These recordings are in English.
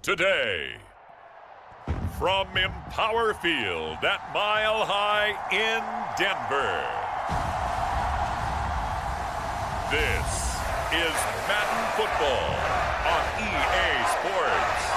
today. From Empower Field at Mile High in Denver, this is Madden Football on EA Sports.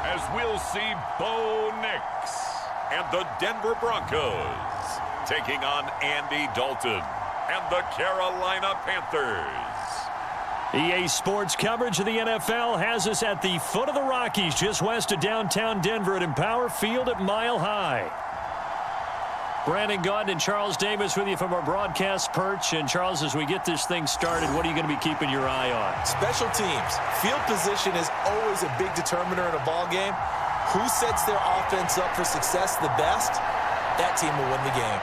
As we'll see Bo Nix and the Denver Broncos taking on Andy Dalton and the Carolina Panthers. EA Sports coverage of the NFL has us at the foot of the Rockies, just west of downtown Denver at Empower Field at Mile High. Brandon Gaudin and Charles Davis with you from our broadcast perch. And Charles, as we get this thing started, what are you going to be keeping your eye on? Special teams. Field position is always a big determiner in a ball game. Who sets their offense up for success the best, that team will win the game.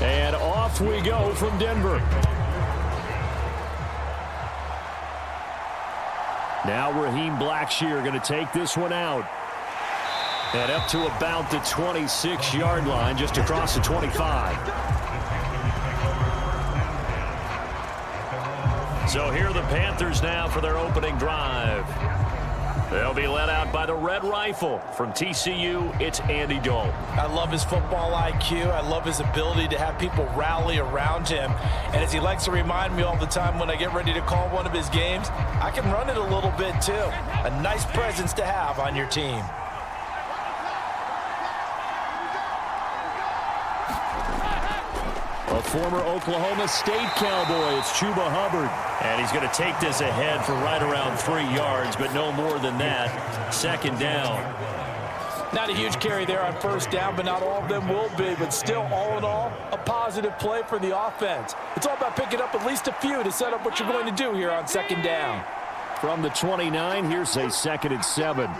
And off we go from Denver. Now Raheem Blackshear going to take this one out. And up to about the 26-yard line, just across the 25. So here are the Panthers now for their opening drive. They'll be led out by the Red Rifle. From TCU, it's Andy Dalton. I love his football IQ. I love his ability to have people rally around him. And as he likes to remind me all the time when I get ready to call one of his games, I can run it a little bit too. A nice presence to have on your team. A former Oklahoma State Cowboy, it's Chuba Hubbard. And he's going to take this ahead for right around 3 yards, but no more than that. Second down. Not a huge carry there on first down, but not all of them will be. But still, all in all, a positive play for the offense. It's all about picking up at least a few to set up what you're going to do here on second down. From the 29, here's a 2nd and 7.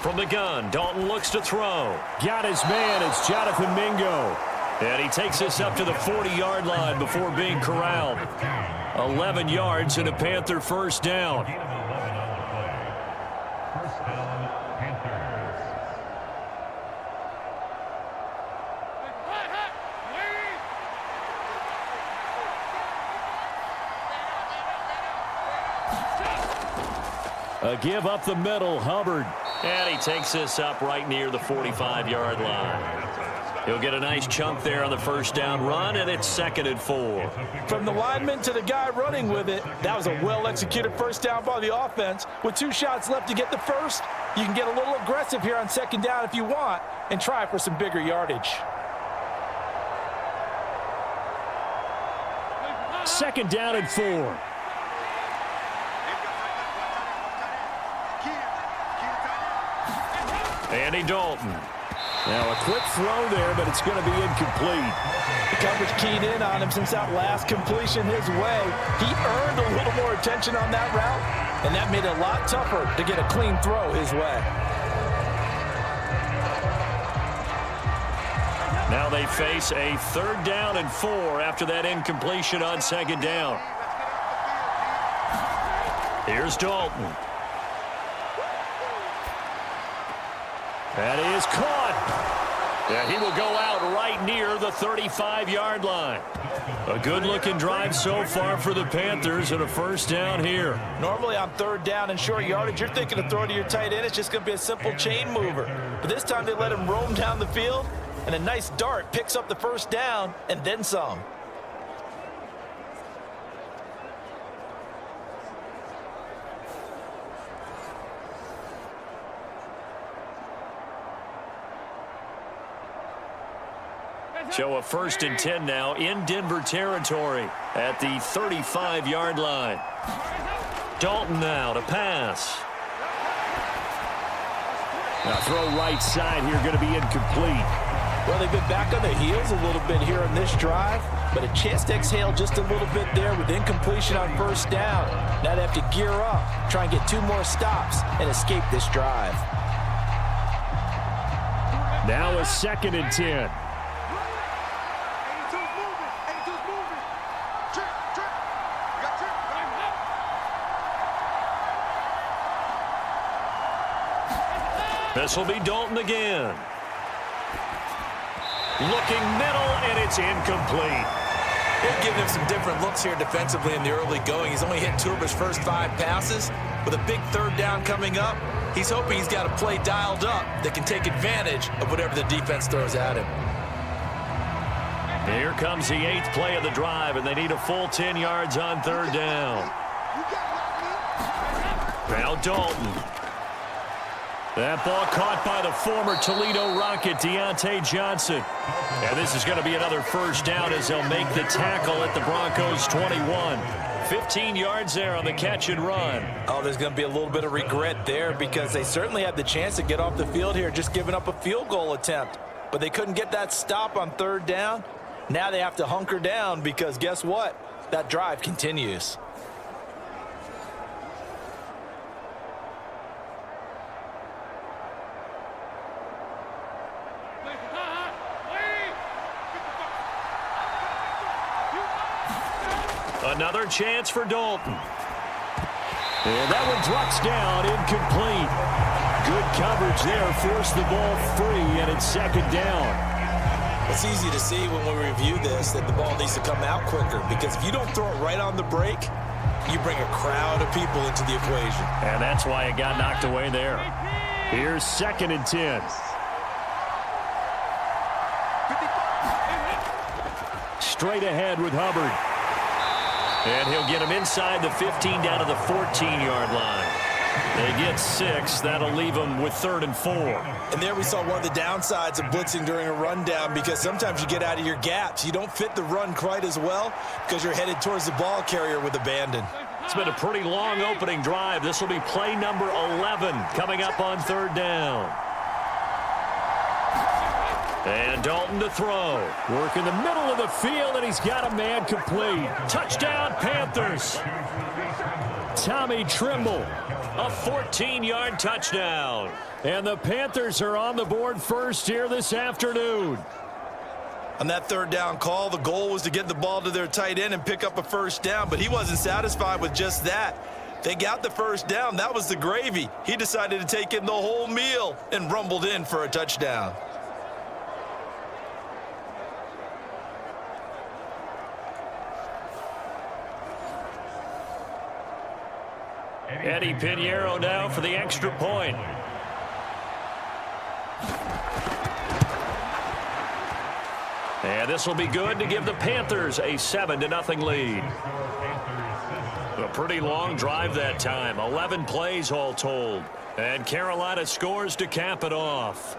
From the gun, Dalton looks to throw. Got his man, it's Jonathan Mingo. And he takes this up to the 40-yard line before being corralled. 11 yards and a Panther first down. A give up the middle, Hubbard. And he takes this up right near the 45-yard line. He'll get a nice chunk there on the first down run, and it's 2nd and 4. From the lineman to the guy running with it, that was a well-executed first down by the offense. With 2 shots left to get the first, you can get a little aggressive here on second down if you want and try for some bigger yardage. 2nd down and 4. Andy Dalton. Now a quick throw there, but it's going to be incomplete. The coverage keyed in on him since that last completion his way. He earned a little more attention on that route, and that made it a lot tougher to get a clean throw his way. Now they face a 3rd down and 4 after that incompletion on 2nd down. Here's Dalton. That is caught. Yeah, he will go out right near the 35-yard line. A good-looking drive so far for the Panthers and a first down here. Normally on 3rd down and short yardage, you're thinking of throwing to your tight end. It's just going to be a simple chain mover. But this time they let him roam down the field, and a nice dart picks up the first down and then some. Show a 1st and 10 now in Denver territory at the 35-yard line. Dalton now to pass. Now throw right side here, going to be incomplete. Well, they've been back on their heels a little bit here on this drive, but a chance to exhale just a little bit there with incompletion on 1st down. Now they have to gear up, try and get 2 more stops, and escape this drive. Now a 2nd and 10. This will be Dalton again. Looking middle, and it's incomplete. They're giving him some different looks here defensively in the early going. He's only hit 2 of his first 5 passes. With a big 3rd down coming up, he's hoping he's got a play dialed up that can take advantage of whatever the defense throws at him. Here comes the 8th play of the drive, and they need a full 10 yards on 3rd down. Now Dalton. That ball caught by the former Toledo Rocket, Deontay Johnson. And this is going to be another 1st down as they'll make the tackle at the Broncos' 21. 15 yards there on the catch and run. Oh, there's going to be a little bit of regret there because they certainly had the chance to get off the field here, just giving up a field goal attempt. But they couldn't get that stop on 3rd down. Now they have to hunker down because guess what? That drive continues. Another chance for Dalton. And that one drops down, incomplete. Good coverage there, forced the ball free, and it's 2nd down. It's easy to see when we review this that the ball needs to come out quicker because if you don't throw it right on the break, you bring a crowd of people into the equation. And that's why it got knocked away there. Here's 2nd and 10. Straight ahead with Hubbard. And he'll get him inside the 15 down to the 14-yard line. They get 6. That'll leave them with 3rd and 4. And there we saw one of the downsides of blitzing during a rundown because sometimes you get out of your gaps. You don't fit the run quite as well because you're headed towards the ball carrier with abandon. It's been a pretty long opening drive. This will be play number 11 coming up on 3rd down. And Dalton to throw. Work in the middle of the field, and he's got a man complete. Touchdown, Panthers. Tommy Trimble, a 14-yard touchdown. And the Panthers are on the board first here this afternoon. On that 3rd down call, the goal was to get the ball to their tight end and pick up a 1st down, but he wasn't satisfied with just that. They got the 1st down. That was the gravy. He decided to take in the whole meal and rumbled in for a touchdown. Eddie Pinheiro now for the extra point. And this will be good to give the Panthers a 7-0 lead. A pretty long drive that time. 11 plays all told. And Carolina scores to cap it off.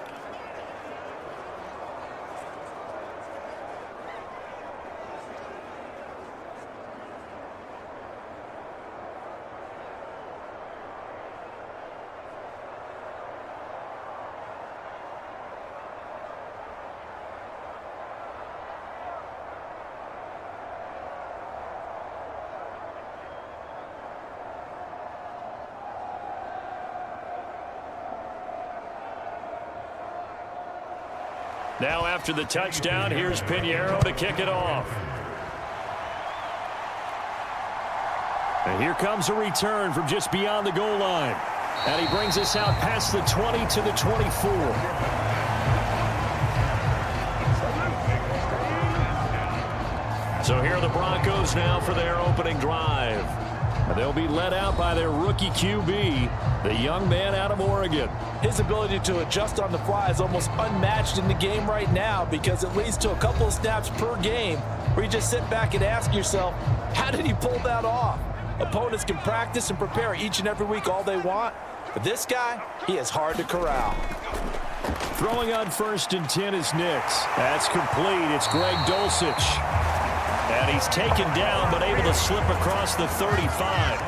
Now after the touchdown, here's Pinheiro to kick it off. And here comes a return from just beyond the goal line. And he brings us out past the 20 to the 24. So here are the Broncos now for their opening drive. And they'll be led out by their rookie QB, the young man out of Oregon. His ability to adjust on the fly is almost unmatched in the game right now because it leads to a couple of snaps per game where you just sit back and ask yourself, how did he pull that off? Opponents can practice and prepare each and every week all they want, but this guy, he is hard to corral. Throwing on 1st and 10 is Nix. That's complete. It's Greg Dulcich. And he's taken down, but able to slip across the 35.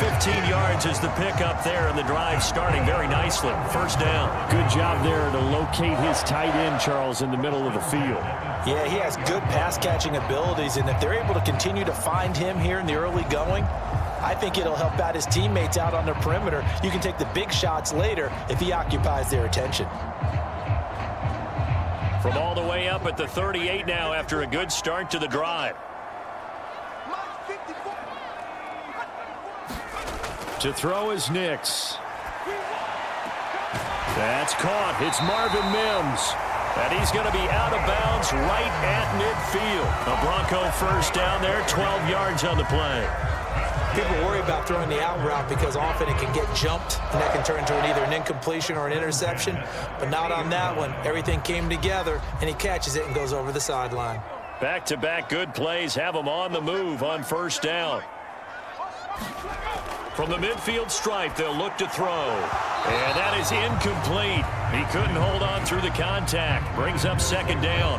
15 yards is the pickup there, and the drive starting very nicely. First down. Good job there to locate his tight end, Charles, in the middle of the field. Yeah, he has good pass-catching abilities, and if they're able to continue to find him here in the early going, I think it'll help out his teammates out on the perimeter. You can take the big shots later if he occupies their attention. From all the way up at the 38 now after a good start to the drive. To throw is Nix. That's caught. It's Marvin Mims. And he's going to be out of bounds right at midfield. A Bronco first down there, 12 yards on the play. People worry about throwing the out route because often it can get jumped, and that can turn into either an incompletion or an interception. But not on that one. Everything came together, and he catches it and goes over the sideline. Back-to-back good plays have him on the move on first down. From the midfield stripe, they'll look to throw. And that is incomplete. He couldn't hold on through the contact. Brings up second down.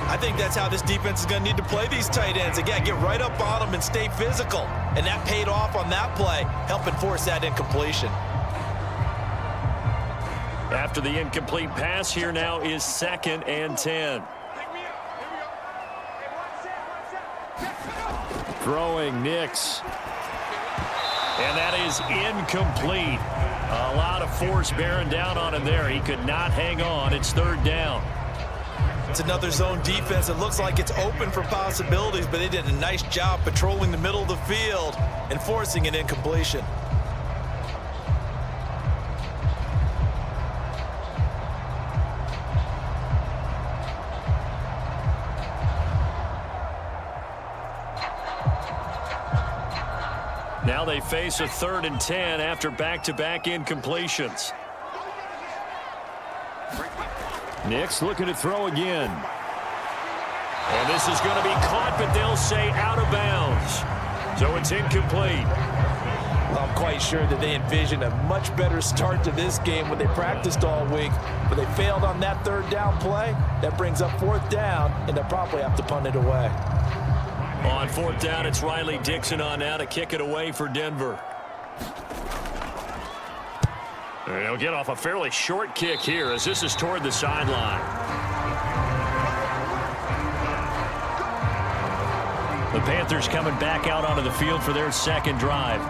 I think that's how this defense is going to need to play these tight ends. Again, get right up on them and stay physical. And that paid off on that play, helping force that incompletion. After the incomplete pass, here now is 2nd and 10. Throwing Nix. And that is incomplete. A lot of force bearing down on him there. He could not hang on. It's 3rd down. It's another zone defense. It looks like it's open for possibilities, but they did a nice job patrolling the middle of the field and forcing an incompletion. Now they face a 3rd and 10 after back-to-back incompletions. Nix looking to throw again. And this is going to be caught, but they'll say out of bounds. So it's incomplete. Well, I'm quite sure that they envisioned a much better start to this game when they practiced all week, but they failed on that 3rd down play. That brings up 4th down, and they'll probably have to punt it away. On 4th down, it's Riley Dixon on now to kick it away for Denver. They'll get off a fairly short kick here as this is toward the sideline. The Panthers coming back out onto the field for their 2nd drive.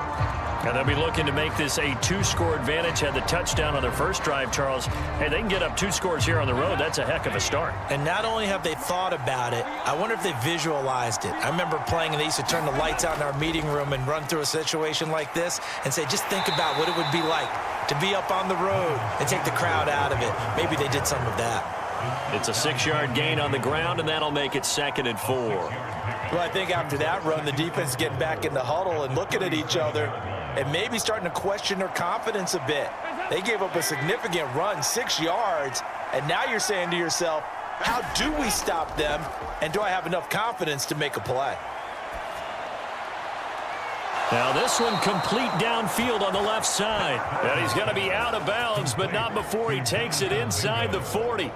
And they'll be looking to make this a 2-score advantage. Had the touchdown on their first drive, Charles. Hey, they can get up 2 scores here on the road. That's a heck of a start. And not only have they thought about it, I wonder if they visualized it. I remember playing and they used to turn the lights out in our meeting room and run through a situation like this and say, just think about what it would be like to be up on the road and take the crowd out of it. Maybe they did some of that. It's a 6-yard gain on the ground, and that'll make it 2nd and 4. Well, I think after that run, the defense is getting back in the huddle and looking at each other and maybe starting to question their confidence a bit. They gave up a significant run, 6 yards, and now you're saying to yourself, how do we stop them, and do I have enough confidence to make a play? Now this one complete downfield on the left side. And he's going to be out of bounds, but not before he takes it inside the 40.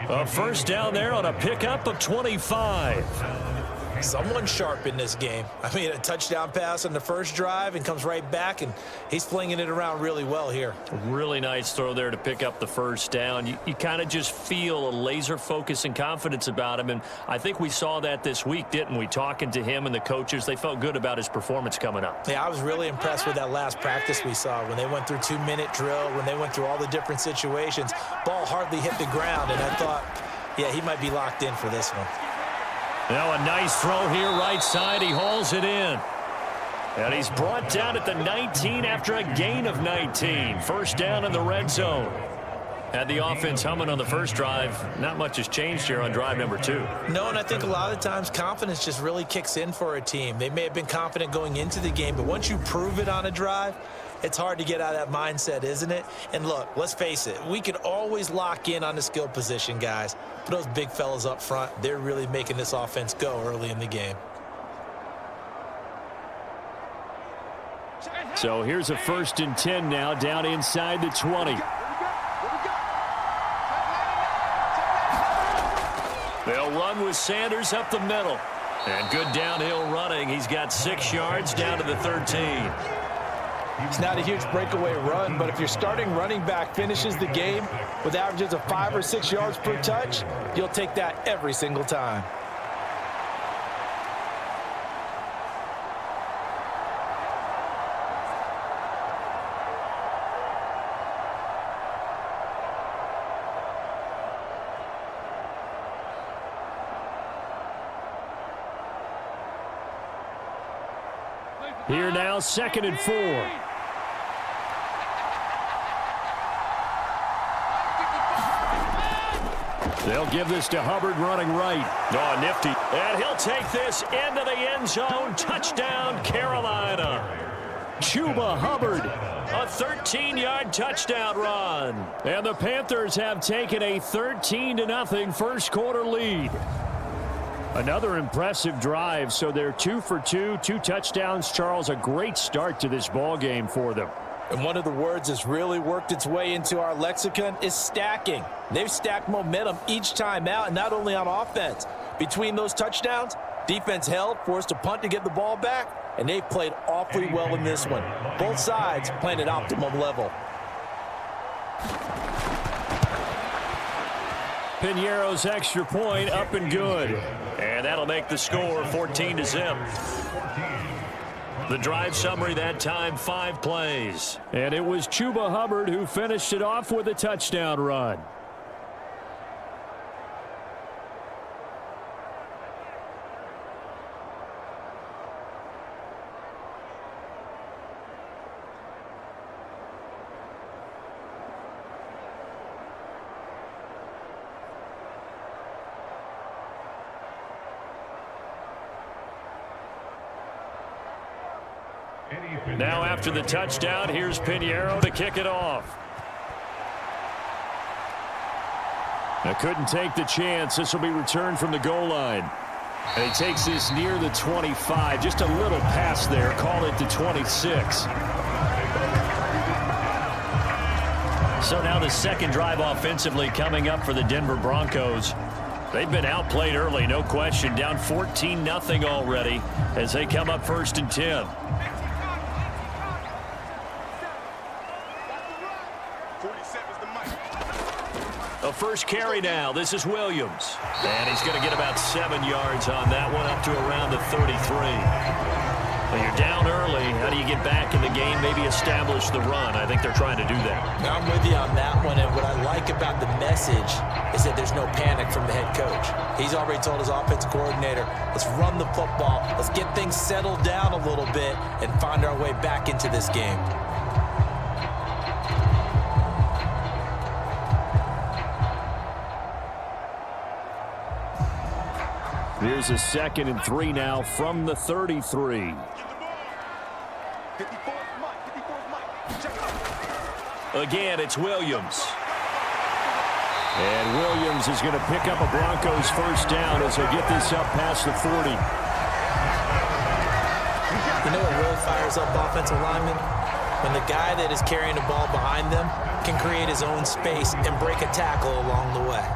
A first down there on a pickup of 25. Someone sharp in this game. I mean, a touchdown pass on the first drive and comes right back, and he's flinging it around really well here. A really nice throw there to pick up the first down. You kind of just feel a laser focus and confidence about him, and I think we saw that this week, didn't we? Talking to him and the coaches, they felt good about his performance coming up. Yeah, I was really impressed with that last practice we saw when they went through 2-minute drill, when they went through all the different situations. Ball hardly hit the ground, and I thought, yeah, he might be locked in for this one. Now a nice throw here, right side. He hauls it in. And he's brought down at the 19 after a gain of 19. First down in the red zone. Had the offense humming on the first drive. Not much has changed here on drive number 2. No, and I think a lot of times confidence just really kicks in for a team. They may have been confident going into the game, but once you prove it on a drive, it's hard to get out of that mindset, isn't it? And look, let's face it, we can always lock in on the skill position, guys. But those big fellas up front, they're really making this offense go early in the game. So here's a 1st and 10 now, down inside the 20. run with Sanders up the middle. And good downhill running. He's got 6 yards down to the 13. It's not a huge breakaway run, but if your starting running back finishes the game with averages of 5 or 6 yards per touch, you'll take that every single time. Here now, 2nd and 4. They'll give this to Hubbard running right. Oh, nifty. And he'll take this into the end zone. Touchdown, Carolina. Chuba Hubbard, a 13-yard touchdown run. And the Panthers have taken a 13-0 first quarter lead. Another impressive drive, so they're 2 for 2, 2 touchdowns. Charles, a great start to this ball game for them. And one of the words that's really worked its way into our lexicon is stacking. They've stacked momentum each time out, and not only on offense. Between those touchdowns, defense held, forced a punt to get the ball back, and they've played awfully well in this one. Both sides playing at optimum level. Piñeiro's extra point up and good. And that'll make the score 14-0. The drive summary that time, 5 plays. And it was Chuba Hubbard who finished it off with a touchdown run. Now after the touchdown, here's Piñeiro to kick it off. Now couldn't take the chance. This will be returned from the goal line. And he takes this near the 25. Just a little pass there. Call it the 26. So now the second drive offensively coming up for the Denver Broncos. They've been outplayed early, no question. Down 14-0 already as they come up 1st and 10. A first carry now. This is Williams. And he's going to get about 7 yards on that one, up to around the 33. Well, you're down early. How do you get back in the game? Maybe establish the run. I think they're trying to do that. Now I'm with you on that one, and what I like about the message is that there's no panic from the head coach. He's already told his offensive coordinator, let's run the football, let's get things settled down a little bit, and find our way back into this game. Here's a 2nd and 3 now from the 33. Again, it's Williams. And Williams is going to pick up a Broncos first down as they get this up past the 40. You know what really fires up offensive linemen? When the guy that is carrying the ball behind them can create his own space and break a tackle along the way.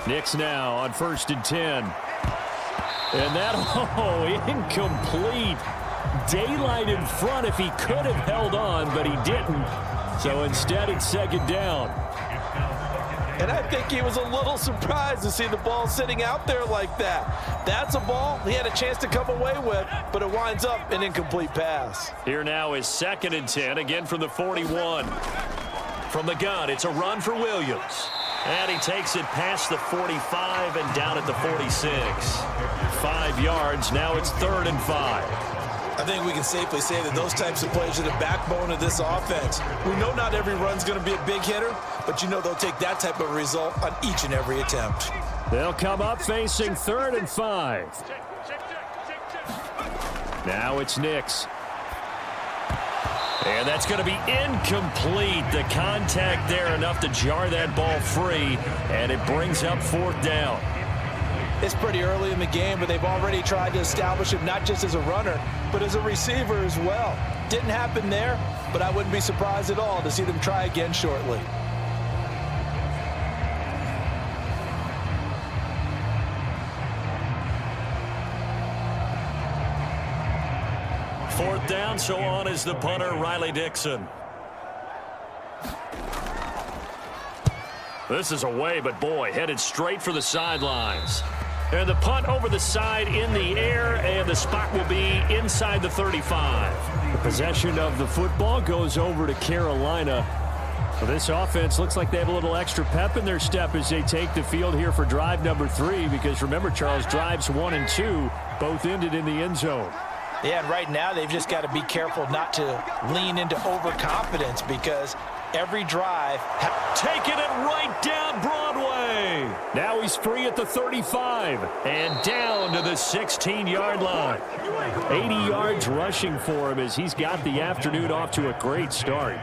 Nix now on 1st and 10. And that, incomplete. Daylight in front if he could have held on, but he didn't. So instead, it's 2nd down. And I think he was a little surprised to see the ball sitting out there like that. That's a ball he had a chance to come away with, but it winds up an incomplete pass. Here now is 2nd and 10, again from the 41. From the gun, it's a run for Williams. And he takes it past the 45 and down at the 46. 5 yards. Now it's 3rd and 5. I think we can safely say that those types of plays are the backbone of this offense. We know not every run's going to be a big hitter, but you know they'll take that type of result on each and every attempt. They'll come up facing 3rd and 5. Now it's Nix. And that's going to be incomplete. The contact there enough to jar that ball free, and it brings up 4th down. It's pretty early in the game, but they've already tried to establish him not just as a runner, but as a receiver as well. Didn't happen there, but I wouldn't be surprised at all to see them try again shortly. Fourth down, so on is the punter, Riley Dixon. This is away, but boy, headed straight for the sidelines. And the punt over the side in the air, and the spot will be inside the 35. The possession of the football goes over to Carolina. Well, this offense looks like they have a little extra pep in their step as they take the field here for drive number 3, because remember, Charles, drives 1 and 2 both ended in the end zone. Yeah, and right now they've just got to be careful not to lean into overconfidence, because every drive... Taking it right down Broadway. Now he's free at the 35 and down to the 16-yard line. 80 yards rushing for him as he's got the afternoon off to a great start.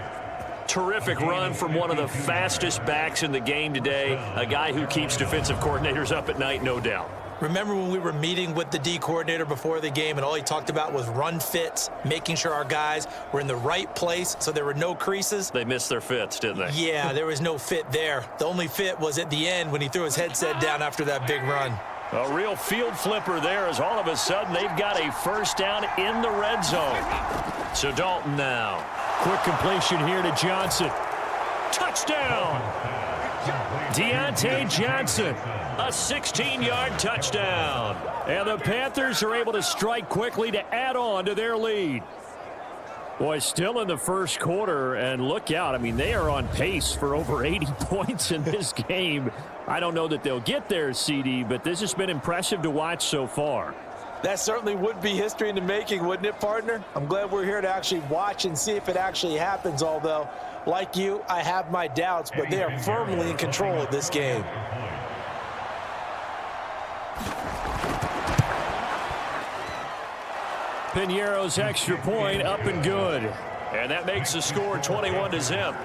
Terrific run from one of the fastest backs in the game today, a guy who keeps defensive coordinators up at night, no doubt. Remember when we were meeting with the D coordinator before the game and all he talked about was run fits, making sure our guys were in the right place so there were no creases? They missed their fits, didn't they? Yeah, there was no fit there. The only fit was at the end when he threw his headset down after that big run. A real field flipper there as all of a sudden they've got a first down in the red zone. So Dalton now. Quick completion here to Johnson. Touchdown! Deontay Johnson, a 16-yard touchdown. And the Panthers are able to strike quickly to add on to their lead. Boy, still in the first quarter, and look out. I mean, they are on pace for over 80 points in this game. I don't know that they'll get there, CD, but this has been impressive to watch so far. That certainly would be history in the making, wouldn't it, partner? I'm glad we're here to actually watch and see if it actually happens, although, like you, I have my doubts, but they are firmly in control of this game. Piñeiro's extra point up and good. And that makes the score 21-0.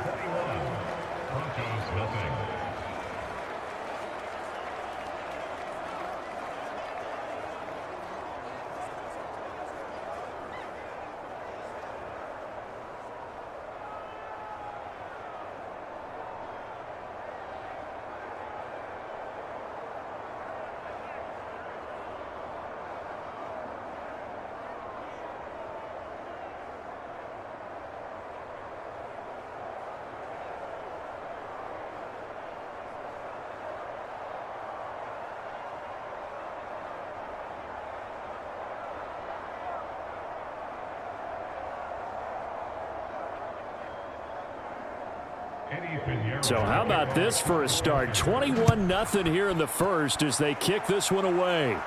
So how about this for a start? 21-0 here in the first as they kick this one away.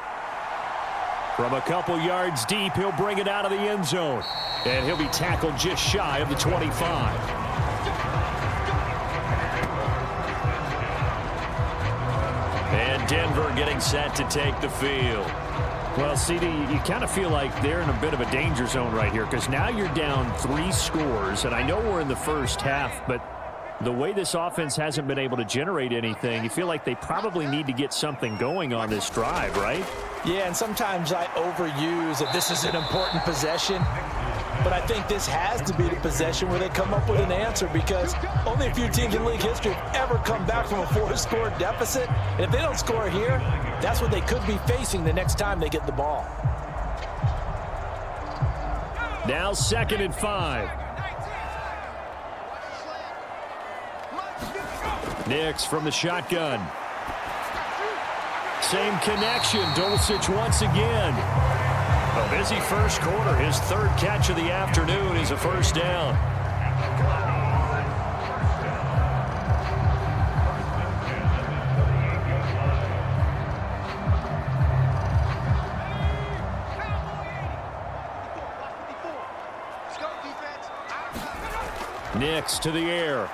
From a couple yards deep, he'll bring it out of the end zone. And he'll be tackled just shy of the 25. And Denver getting set to take the field. Well, CD, you kind of feel like they're in a bit of a danger zone right here, because now you're down 3 scores, and I know we're in the first half, but the way this offense hasn't been able to generate anything, you feel like they probably need to get something going on this drive, right? Yeah, and sometimes I overuse that this is an important possession, but I think this has to be the possession where they come up with an answer, because only a few teams in league history have ever come back from a 4-score deficit. And if they don't score here, that's what they could be facing the next time they get the ball. Now 2nd and 5. Nix from the shotgun. Same connection. Dulcich once again. A busy first quarter. His 3rd catch of the afternoon is a first down. Nix to the air.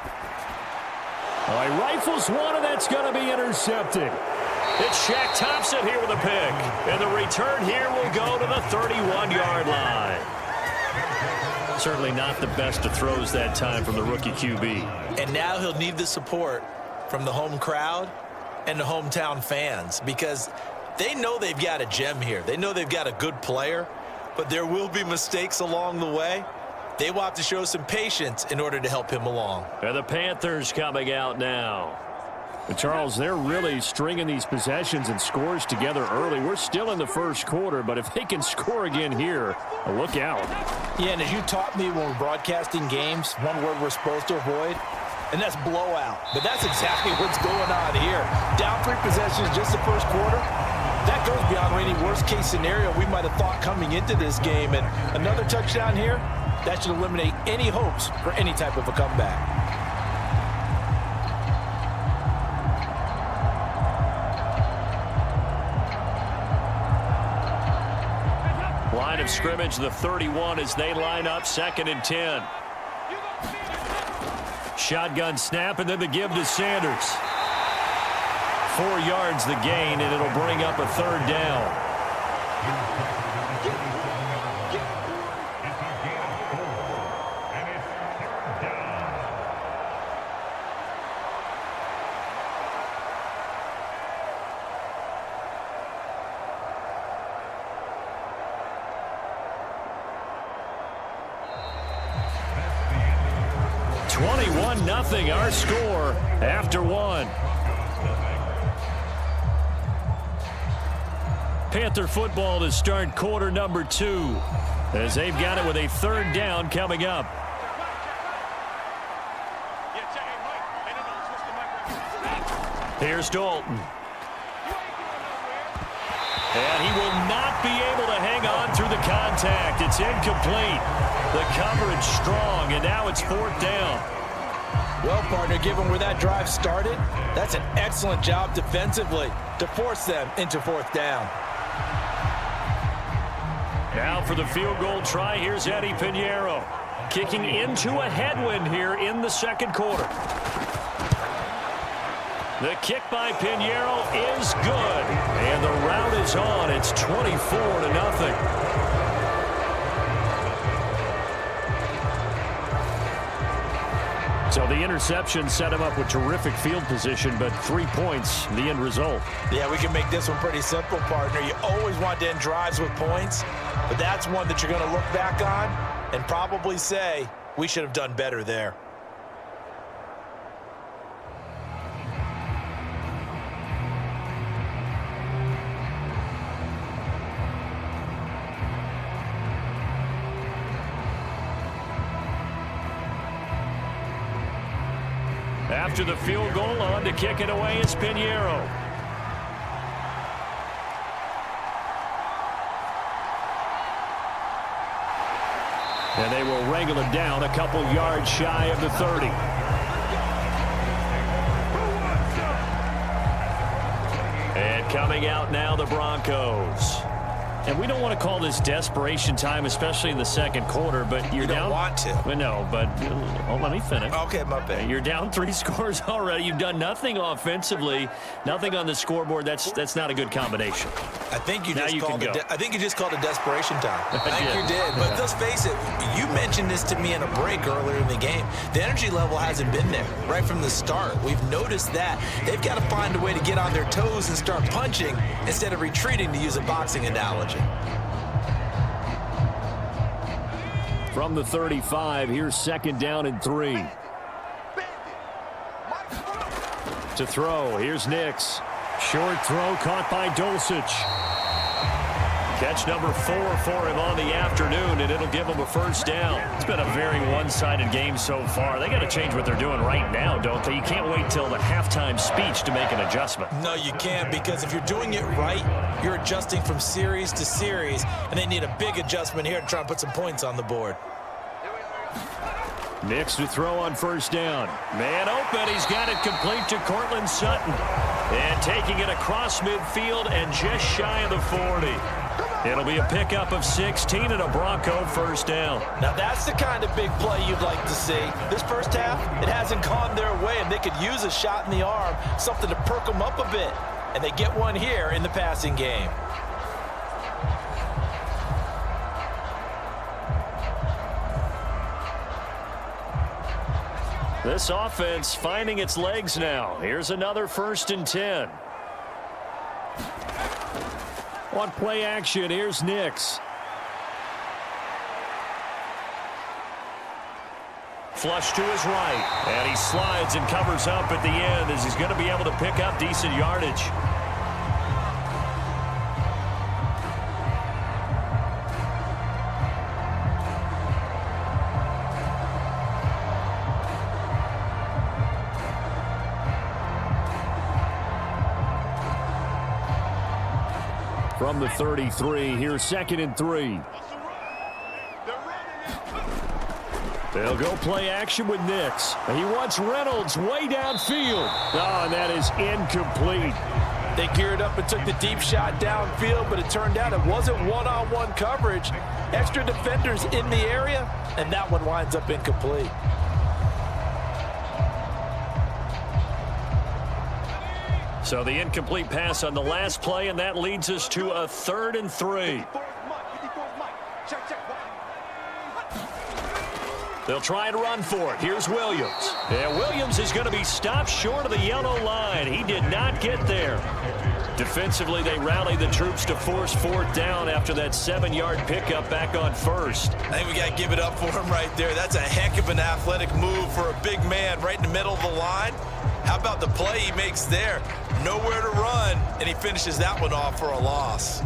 Oh, he rifles one, and that's going to be intercepted. It's Shaq Thompson here with a pick. And the return here will go to the 31-yard line. Certainly not the best of throws that time from the rookie QB. And now he'll need the support from the home crowd and the hometown fans because they know they've got a gem here. They know they've got a good player, but there will be mistakes along the way. They will have to show some patience in order to help him along. And the Panthers coming out now. But Charles, they're really stringing these possessions and scores together early. We're still in the first quarter, but if they can score again here, look out. Yeah, and as you taught me when we're broadcasting games, one word we're supposed to avoid, and that's blowout. But that's exactly what's going on here. Down 3 possessions just the first quarter. That goes beyond any worst-case scenario we might have thought coming into this game. And another touchdown here, that should eliminate any hopes for any type of a comeback. Line of scrimmage, the 31 as they line up, 2nd and 10. Shotgun snap, and then the give to Sanders. 4 yards the gain, and it'll bring up a 3rd down. Nothing, our score after 1. Panther football to start quarter number 2 as they've got it with a 3rd down coming up. Here's Dalton. And he will not be able to hang on through the contact. It's incomplete. The coverage strong, and now it's 4th down. Well, partner, given where that drive started, that's an excellent job defensively to force them into 4th down. Now for the field goal try, here's Eddie Pinheiro. Kicking into a headwind here in the 2nd quarter. The kick by Pinheiro is good. And the route is on. It's 24-0. So the interception set him up with terrific field position, but 3 points, the end result. Yeah, we can make this one pretty simple, partner. You always want to end drives with points, but that's one that you're going to look back on and probably say, we should have done better there. After the field goal, on to kick it away is Pinheiro. And they will wrangle it down a couple yards shy of the 30. And coming out now, the Broncos. And we don't want to call this desperation time, especially in the 2nd quarter, but you're down. You don't want to. Well, no, but let me finish. Okay, my bad. You're down 3 scores already. You've done nothing offensively, nothing on the scoreboard. That's not a good combination. I think you just called it. I think you just called it desperation time. I think you did. But let's face it. You mentioned this to me in a break earlier in the game. The energy level hasn't been there right from the start. We've noticed that they've got to find a way to get on their toes and start punching instead of retreating, to use a boxing analogy. From the 35, here's 2nd down and 3. To throw, here's Nix. Short throw caught by Dulcich. Catch number 4 for him on the afternoon, and it'll give him a 1st down. It's been a very one-sided game so far. They got to change what they're doing right now, don't they? You can't wait till the halftime speech to make an adjustment. No, you can't, because if you're doing it right, you're adjusting from series to series, and they need a big adjustment here to try and put some points on the board. Nix to throw on 1st down. Man open. He's got it complete to Cortland Sutton. And taking it across midfield and just shy of the 40. It'll be a pickup of 16 and a Bronco 1st down. Now that's the kind of big play you'd like to see. This first half, it hasn't gone their way, and they could use a shot in the arm, something to perk them up a bit. And they get one here in the passing game. This offense finding its legs now. Here's another 1st and 10. On play action, here's Nix. Flush to his right. And he slides and covers up at the end as he's going to be able to pick up decent yardage. From the 33, here's 2nd and 3. They'll go play action with Nix. He wants Reynolds way downfield. Oh, and that is incomplete. They geared up and took the deep shot downfield, but it turned out it wasn't one-on-one coverage. Extra defenders in the area, and that one winds up incomplete. So the incomplete pass on the last play, and that leads us to a 3rd and 3. They'll try and run for it. Here's Williams. And Williams is going to be stopped short of the yellow line. He did not get there. Defensively, they rally the troops to force 4th down after that 7-yard pickup back on 1st. I think we got to give it up for him right there. That's a heck of an athletic move for a big man right in the middle of the line. How about the play he makes there? Nowhere to run, and he finishes that one off for a loss.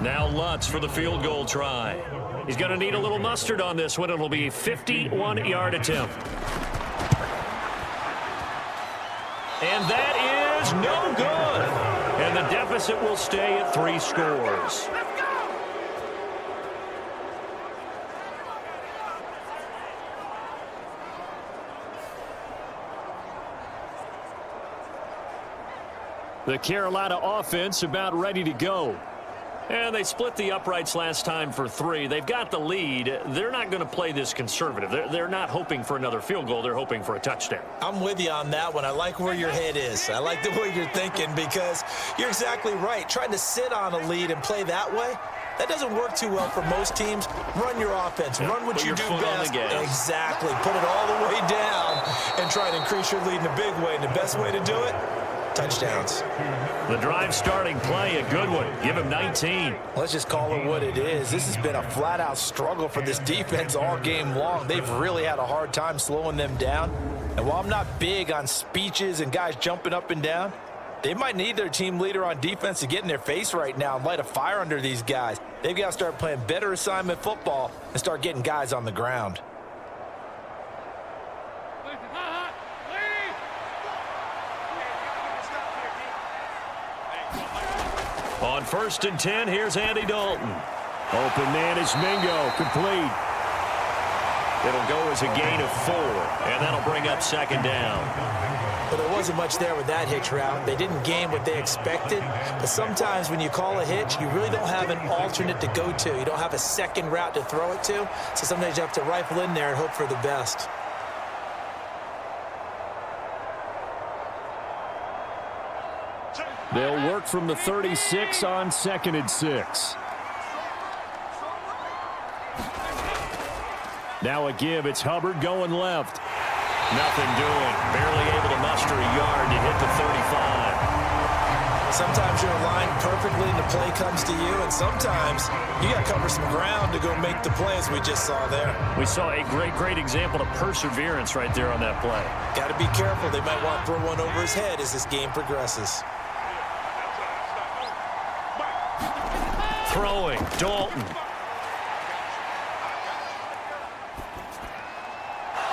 Now Lutz for the field goal try. He's going to need a little mustard on this one. It'll be a 51-yard attempt. And that is no good. And the deficit will stay at 3 scores. The Carolina offense about ready to go. And they split the uprights last time for 3. They've got the lead. They're not going to play this conservative. They're not hoping for another field goal. They're hoping for a touchdown. I'm with you on that one. I like where your head is. I like the way you're thinking because you're exactly right. Trying to sit on a lead and play that way, that doesn't work too well for most teams. Run your offense. Run what you do best. Exactly. Put it all the way down and try to increase your lead in a big way. And the best way to do it, touchdowns. The drive starting play, a good one. Give him 19. Let's just call it what it is. This has been a flat-out struggle for this defense all game long. They've really had a hard time slowing them down. And while I'm not big on speeches and guys jumping up and down, they might need their team leader on defense to get in their face right now and light a fire under these guys. They've got to start playing better assignment football and start getting guys on the ground. On 1st and 10, here's Andy Dalton. Open man is Mingo, complete. It'll go as a gain of 4, and that'll bring up 2nd down. Well, there wasn't much there with that hitch route. They didn't gain what they expected, but sometimes when you call a hitch, you really don't have an alternate to go to. You don't have a second route to throw it to, so sometimes you have to rifle in there and hope for the best. They'll work from the 36 on 2nd and 6. Now a give. It's Hubbard going left. Nothing doing. Barely able to muster a yard to hit the 35. Sometimes you're aligned perfectly and the play comes to you, and sometimes you got to cover some ground to go make the play, as we just saw there. We saw a great example of perseverance right there on that play. Got to be careful. They might want to throw one over his head as this game progresses. Throwing, Dalton.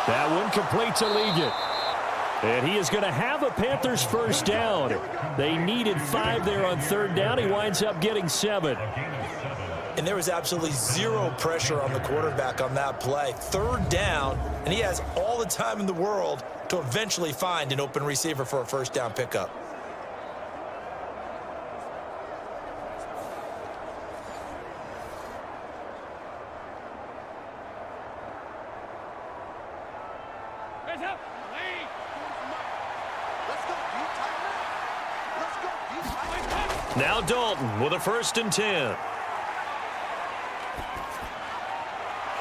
That one complete to Liggett. And he is going to have a Panthers 1st down. They needed 5 there on 3rd down. He winds up getting 7. And there was absolutely zero pressure on the quarterback on that play. 3rd down, and he has all the time in the world to eventually find an open receiver for a 1st down pickup. Now Dalton with a 1st and 10.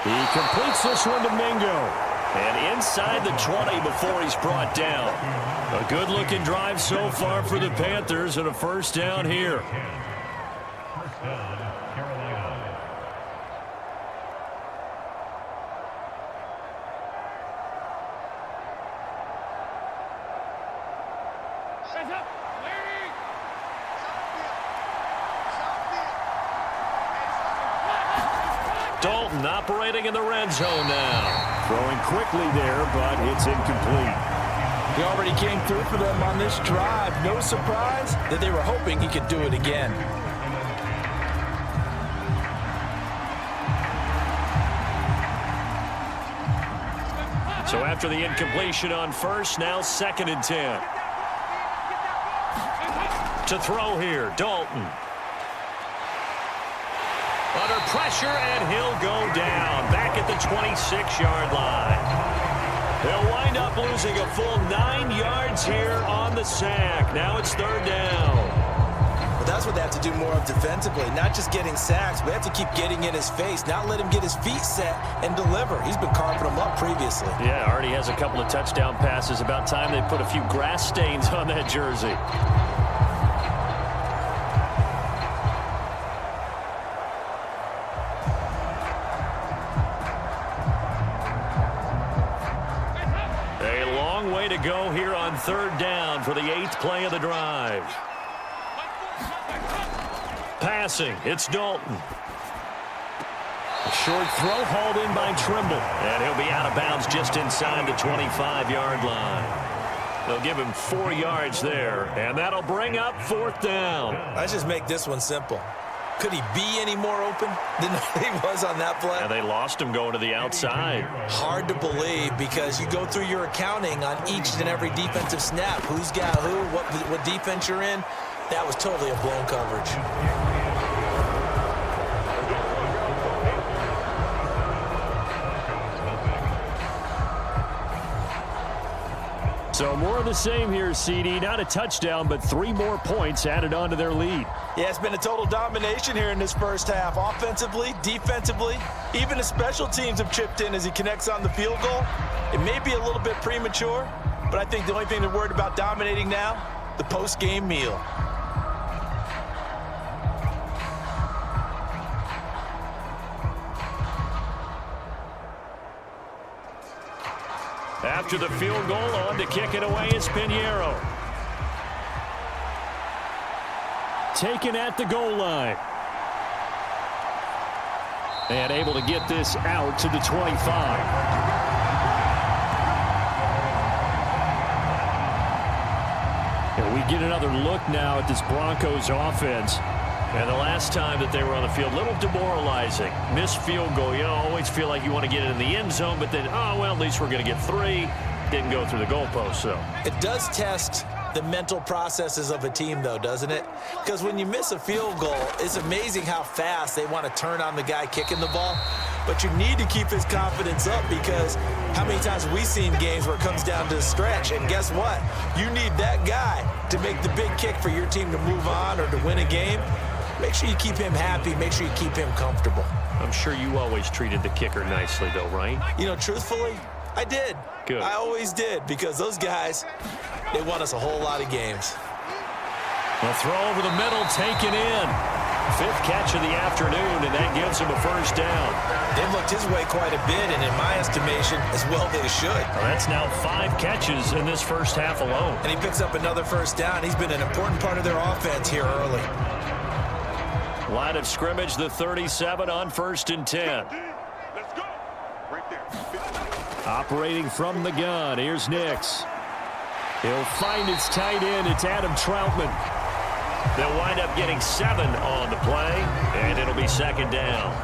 He completes this one to Mingo. And inside the 20 before he's brought down. A good-looking drive so far for the Panthers and a 1st down here. Dalton operating in the red zone now. Throwing quickly there, but it's incomplete. He already came through for them on this drive. No surprise that they were hoping he could do it again. So after the incompletion on 1st, now 2nd and 10. To throw here, Dalton. Under pressure, and he'll go down. Back at the 26-yard line. They'll wind up losing a full 9 yards here on the sack. Now it's 3rd down. Well, that's what they have to do more of defensively. Not just getting sacks, but they have to keep getting in his face. Not let him get his feet set and deliver. He's been carving them up previously. Yeah, already has a couple of touchdown passes. About time they put a few grass stains on that jersey. To go here on 3rd down for the 8th play of the drive. Passing, it's Dalton. A short throw hauled in by Trimble. And he'll be out of bounds just inside the 25-yard line. They'll give him 4 yards there, and that'll bring up 4th down. Let's just make this one simple. Could he be any more open than he was on that play? And they lost him going to the outside. Hard to believe because you go through your accounting on each and every defensive snap. Who's got who, what defense you're in. That was totally a blown coverage. So more of the same here, CD. Not a touchdown, but 3 more points added on to their lead. Yeah, it's been a total domination here in this first half. Offensively, defensively, even the special teams have chipped in as he connects on the field goal. It may be a little bit premature, but I think the only thing they're worried about dominating now, the post-game meal. After the field goal, on to kick it away is Pinheiro. Taken at the goal line. And able to get this out to the 25. And we get another look now at this Broncos offense. And the last time that they were on the field, a little demoralizing. Missed field goal. You know, always feel like you want to get it in the end zone, but then, oh, well, at least we're going to get 3. Didn't go through the goalpost, so. It does test the mental processes of a team, though, doesn't it? Because when you miss a field goal, it's amazing how fast they want to turn on the guy kicking the ball. But you need to keep his confidence up because how many times have we seen games where it comes down to a stretch, and guess what? You need that guy to make the big kick for your team to move on or to win a game. Make sure you keep him happy. Make sure you keep him comfortable. I'm sure you always treated the kicker nicely, though, right? You know, truthfully, I did. Good. I always did because those guys, they won us a whole lot of games. A throw over the middle, taken in. 5th catch of the afternoon, and that gives him a 1st down. They've looked his way quite a bit, and in my estimation, as well they should. Well, that's now 5 catches in this first half alone. And he picks up another 1st down. He's been an important part of their offense here early. Line of scrimmage, the 37 on 1st and 10. Let's go. Right there. Operating from the gun, here's Nix. He'll find his tight end. It's Adam Troutman. They'll wind up getting 7 on the play, and it'll be 2nd down.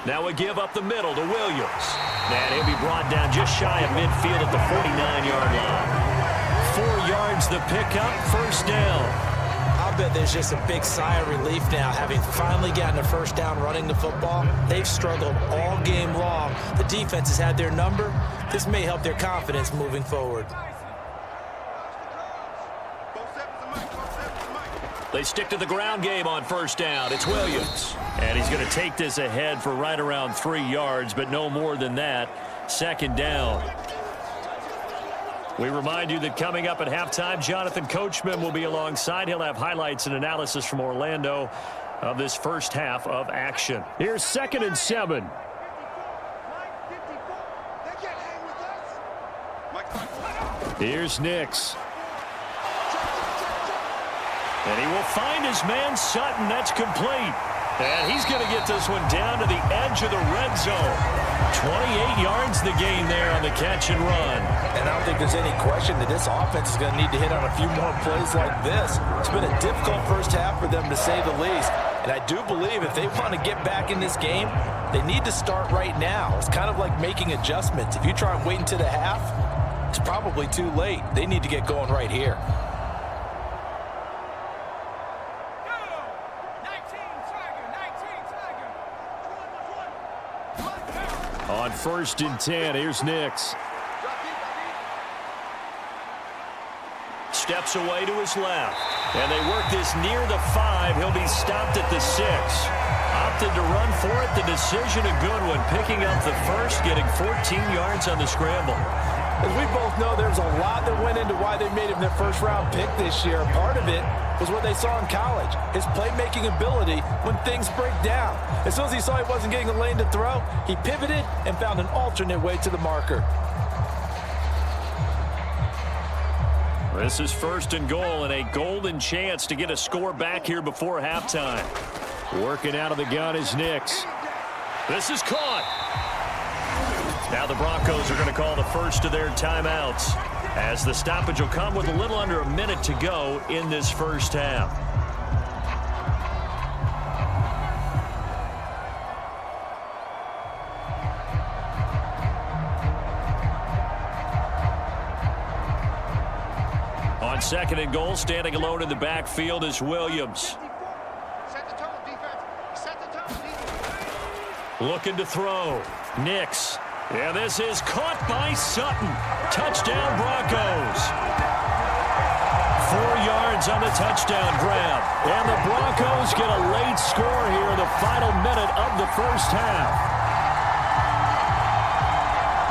Now a give up the middle to Williams. And he'll be brought down just shy of midfield at the 49-yard line. 4 yards the pickup, first down. I bet there's just a big sigh of relief now, having finally gotten a first down running the football. They've struggled all game long. The defense has had their number. This may help their confidence moving forward. They stick to the ground game on first down. It's Williams. And he's going to take this ahead for right around 3 yards, but no more than that. Second down. We remind you that coming up at halftime, Jonathan Coachman will be alongside. He'll have highlights and analysis from Orlando of this first half of action. Here's 2nd and 7. Here's Nix. And he will find his man Sutton. That's complete. And he's going to get this one down to the edge of the red zone. 28 yards the gain there on the catch and run. And I don't think there's any question that this offense is going to need to hit on a few more plays like this. It's been a difficult first half for them, to say the least. And I do believe if they want to get back in this game, they need to start right now. It's kind of like making adjustments. If you try and wait until the half, it's probably too late. They need to get going right here. On 1st and 10, here's Nix. Steps away to his left. And they work this near the 5. He'll be stopped at the 6. Opted to run for it. The decision, a good one. Picking up the first, getting 14 yards on the scramble. As we both know, there's a lot that went into why they made him their first-round pick this year. Part of it was what they saw in college, his playmaking ability when things break down. As soon as he saw he wasn't getting a lane to throw, he pivoted and found an alternate way to the marker. This is 1st and goal, and a golden chance to get a score back here before halftime. Working out of the gun is Nix. This is caught. Now the Broncos are going to call the first of their timeouts, as the stoppage will come with a little under a minute to go in this first half. On 2nd and goal, standing alone in the backfield is Williams. Set the tone, defense. Set the tone, defense. Looking to throw. Nix. Yeah, this is caught by Sutton. Touchdown, Broncos. 4 yards on the touchdown grab. And the Broncos get a late score here in the final minute of the first half.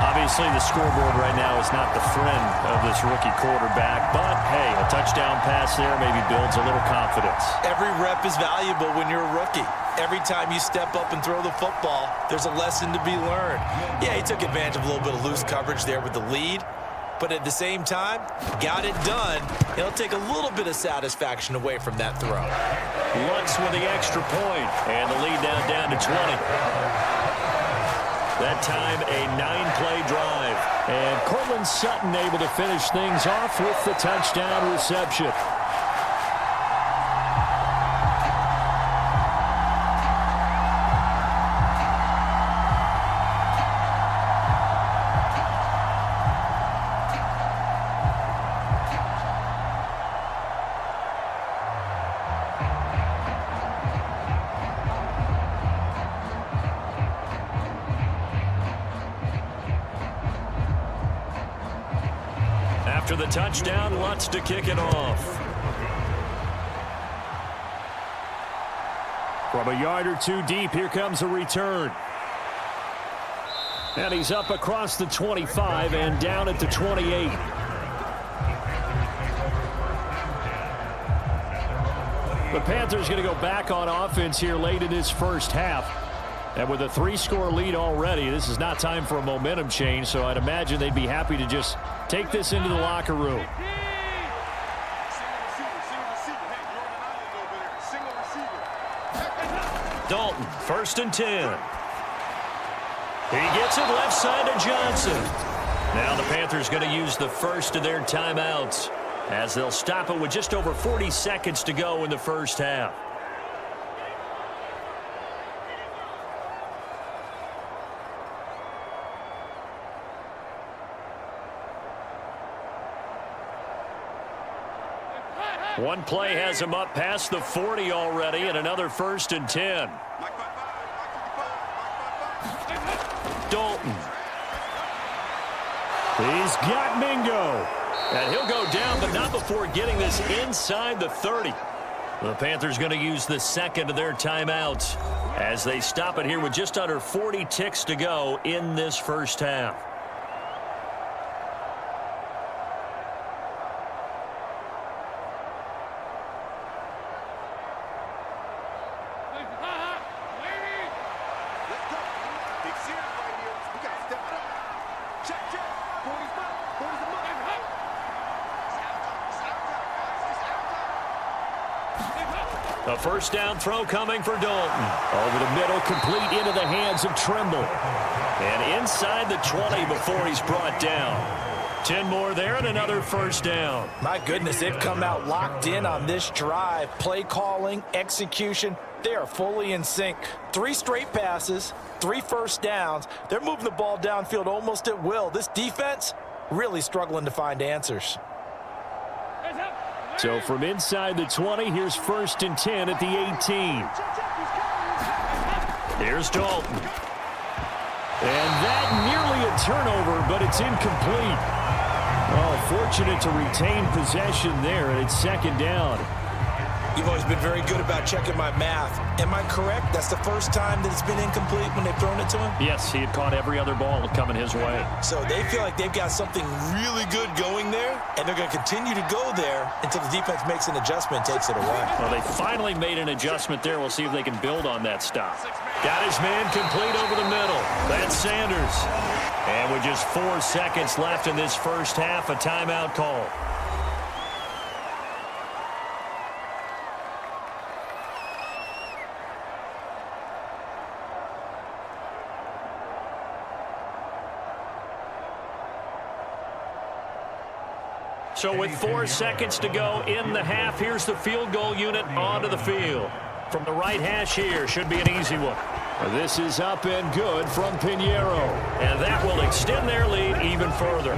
Obviously, the scoreboard right now is not the friend of this rookie quarterback. But, hey, a touchdown pass there maybe builds a little confidence. Every rep is valuable when you're a rookie. Every time you step up and throw the football, there's a lesson to be learned. Yeah, he took advantage of a little bit of loose coverage there with the lead. But at the same time, got it done. It'll take a little bit of satisfaction away from that throw. Lutz with the extra point. And the lead now down to 20. That time, a 9-play drive. And Cortland Sutton able to finish things off with the touchdown reception. After the touchdown, Lutz to kick it off. From a yard or two deep, here comes a return. And he's up across the 25 and down at the 28. The Panthers going to go back on offense here late in this first half. And with a 3-score lead already, this is not time for a momentum change, so I'd imagine they'd be happy to just take this into the locker room. Dalton, 1st and 10. He gets it left side to Johnson. Now the Panthers going to use the first of their timeouts, as they'll stop it with just over 40 seconds to go in the first half. One play has him up past the 40 already, and another 1st and 10. Dalton. He's got Mingo. And he'll go down, but not before getting this inside the 30. The Panthers going to use the second of their timeouts as they stop it here with just under 40 ticks to go in this first half. A first down throw coming for Dalton. Over the middle, complete into the hands of Trimble. And inside the 20 before he's brought down. 10 more there and another first down. My goodness, they've come out locked in on this drive. Play calling, execution, they are fully in sync. 3 straight passes, 3 first downs. They're moving the ball downfield almost at will. This defense really struggling to find answers. So from inside the 20, here's 1st and 10 at the 18. Here's Dalton. And that nearly a turnover, but it's incomplete. Oh, fortunate to retain possession there, and it's 2nd down. You've always been very good about checking my math. Am I correct? That's the first time that it's been incomplete when they've thrown it to him? Yes, he had caught every other ball coming his way. So they feel like they've got something really good going there, and they're going to continue to go there until the defense makes an adjustment and takes it away. Well, they finally made an adjustment there. We'll see if they can build on that stop. Got his man complete over the middle. That's Sanders. And with just 4 seconds left in this first half, a timeout call. So with 4 seconds to go in the half, here's the field goal unit onto the field. From the right hash here, should be an easy one. This is up and good from Pinheiro. And that will extend their lead even further.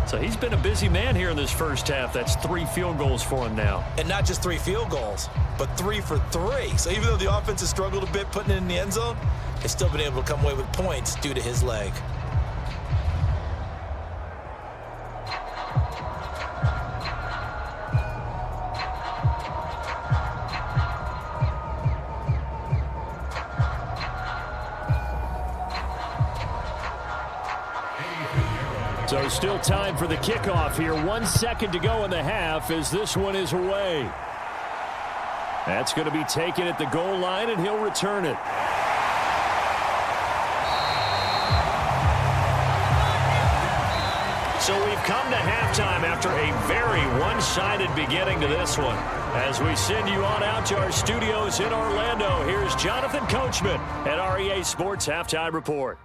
So he's been a busy man here in this first half. That's 3 field goals for him now. And not just 3 field goals, but 3 for 3. So even though the offense has struggled a bit putting it in the end zone, they've still been able to come away with points due to his leg. So still time for the kickoff here. 1 second to go in the half as this one is away. That's going to be taken at the goal line, and he'll return it. So we've come to halftime after a very one-sided beginning to this one. As we send you on out to our studios in Orlando, here's Jonathan Coachman at REA Sports Halftime Report.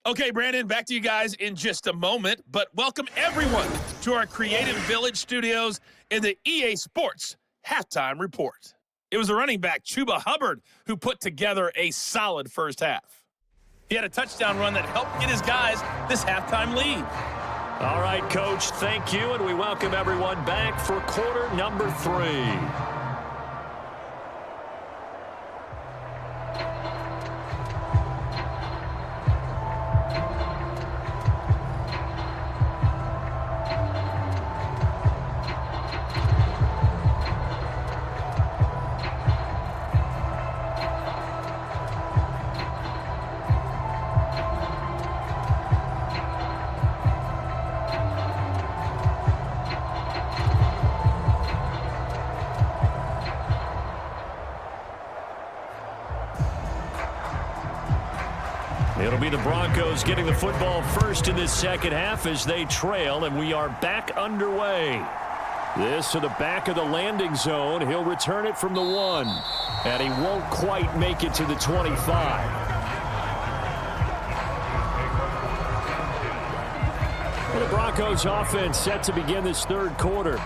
Okay, Brandon, back to you guys in just a moment, but welcome everyone to our Creative Village studios in the EA Sports Halftime Report. It was the running back, Chuba Hubbard, who put together a solid first half. He had a touchdown run that helped get his guys this halftime lead. All right, Coach, thank you, and we welcome everyone back for quarter number 3. It'll be the Broncos getting the football first in this second half as they trail, and we are back underway. This to the back of the landing zone. He'll return it from the 1, and he won't quite make it to the 25. And the Broncos offense set to begin this third quarter.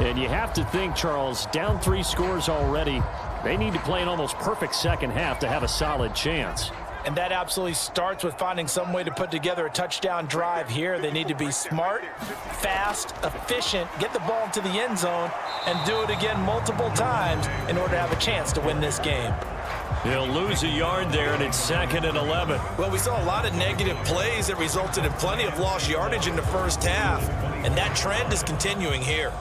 And you have to think, Charles, down 3 scores already. They need to play an almost perfect second half to have a solid chance. And that absolutely starts with finding some way to put together a touchdown drive here. They need to be smart, fast, efficient, get the ball into the end zone, and do it again multiple times in order to have a chance to win this game. They'll lose a yard there, and it's 2nd and 11. Well, we saw a lot of negative plays that resulted in plenty of lost yardage in the first half, and that trend is continuing here.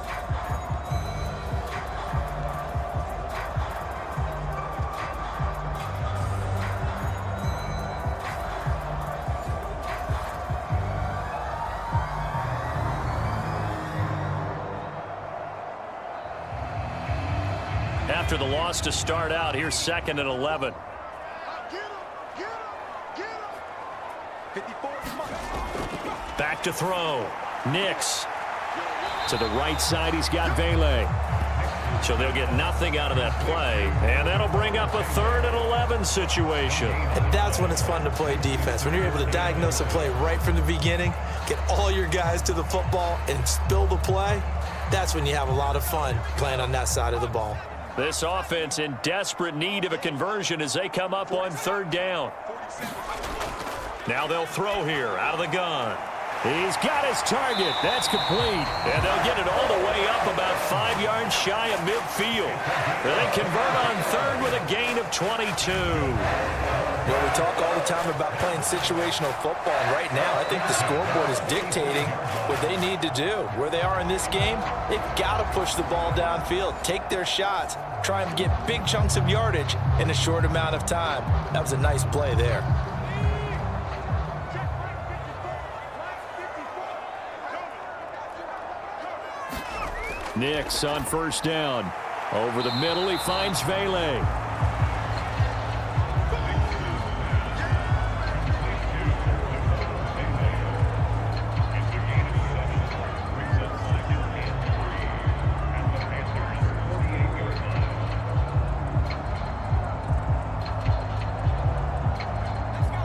After the loss to start out, here's 2nd and 11. Back to throw. Nix. To the right side, he's got Vele. So they'll get nothing out of that play. And that'll bring up a 3rd and 11 situation. And that's when it's fun to play defense. When you're able to diagnose a play right from the beginning, get all your guys to the football, and spill the play, that's when you have a lot of fun playing on that side of the ball. This offense in desperate need of a conversion as they come up on 3rd down. Now they'll throw here out of the gun. He's got his target. That's complete. And they'll get it all the way up about 5 yards shy of midfield. They convert on 3rd with a gain of 22. Well, we talk all the time about playing situational football, and right now I think the scoreboard is dictating what they need to do. Where they are in this game, they've got to push the ball downfield, take their shots, try and get big chunks of yardage in a short amount of time. That was a nice play there. Nix on 1st down. Over the middle, he finds Vele.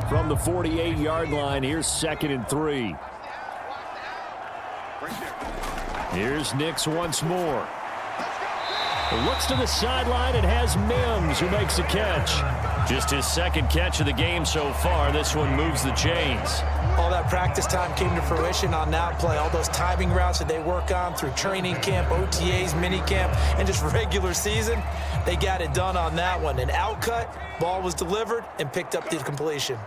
From the 48-yard line, here's 2nd and 3. Here's Nix once more. Looks to the sideline and has Mims, who makes a catch. Just his 2nd catch of the game so far. This one moves the chains. All that practice time came to fruition on that play. All those timing routes that they work on through training camp, OTAs, minicamp, and just regular season, they got it done on that one. An outcut, ball was delivered, and picked up the completion.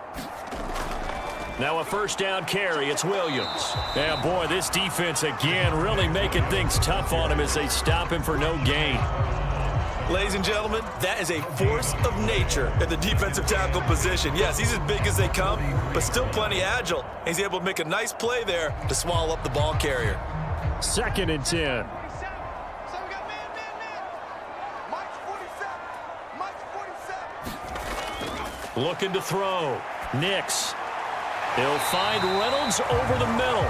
Now a 1st down carry. It's Williams. Yeah, boy, this defense again really making things tough on him as they stop him for no gain. Ladies and gentlemen, that is a force of nature at the defensive tackle position. Yes, he's as big as they come, but still plenty agile. He's able to make a nice play there to swallow up the ball carrier. 2nd and 10. Looking to throw. Nix. He'll find Reynolds over the middle.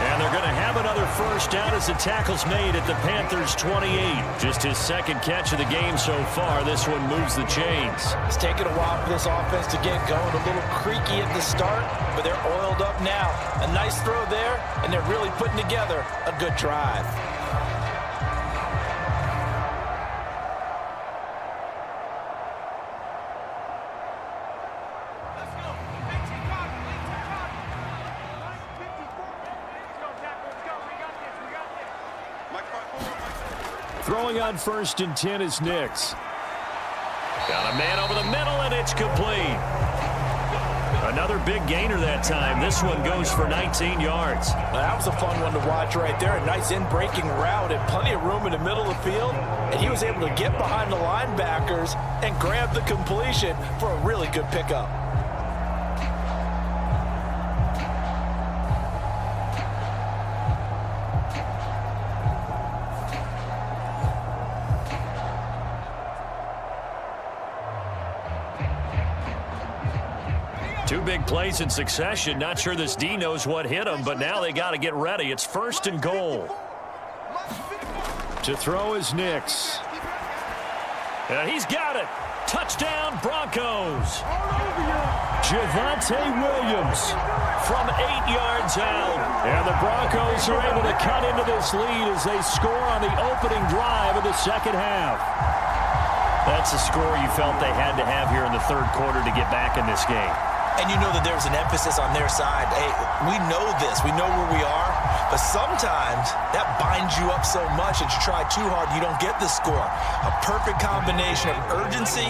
And they're going to have another 1st down as the tackle's made at the Panthers' 28. Just his 2nd catch of the game so far. This one moves the chains. It's taken a while for this offense to get going. A little creaky at the start, but they're oiled up now. A nice throw there, and they're really putting together a good drive. Throwing on 1st and 10 is Nix. Got a man over the middle, and it's complete. Another big gainer that time. This one goes for 19 yards. That was a fun one to watch right there. A nice in-breaking route and plenty of room in the middle of the field. And he was able to get behind the linebackers and grab the completion for a really good pickup. Two big plays in succession. Not sure this D knows what hit him, but now they got to get ready. It's 1st and goal. To throw is Nix. And he's got it. Touchdown, Broncos. Javonte Williams from 8 yards out. And the Broncos are able to cut into this lead as they score on the opening drive of the 2nd half. That's the score you felt they had to have here in the third quarter to get back in this game. And you know that there was an emphasis on their side. Hey, we know this. We know where we are. But sometimes that binds you up so much that you try too hard, you don't get the score. A perfect combination of urgency,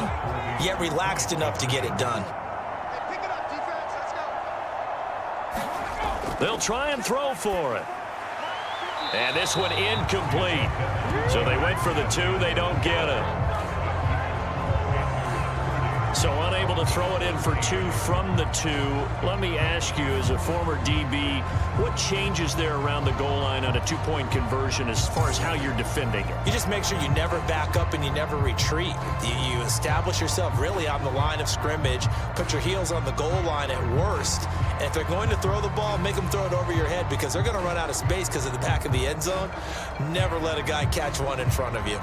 yet relaxed enough to get it done. Hey, pick it up, defense. Let's go. They'll try and throw for it. And this one incomplete. So they went for the 2. They don't get it. So unable to throw it in for 2 from the 2. Let me ask you, as a former DB, what changes there around the goal line on a 2-point conversion as far as how you're defending it? You just make sure you never back up and you never retreat. You establish yourself really on the line of scrimmage, put your heels on the goal line at worst. And if they're going to throw the ball, make them throw it over your head because they're going to run out of space because of the back of the end zone. Never let a guy catch one in front of you.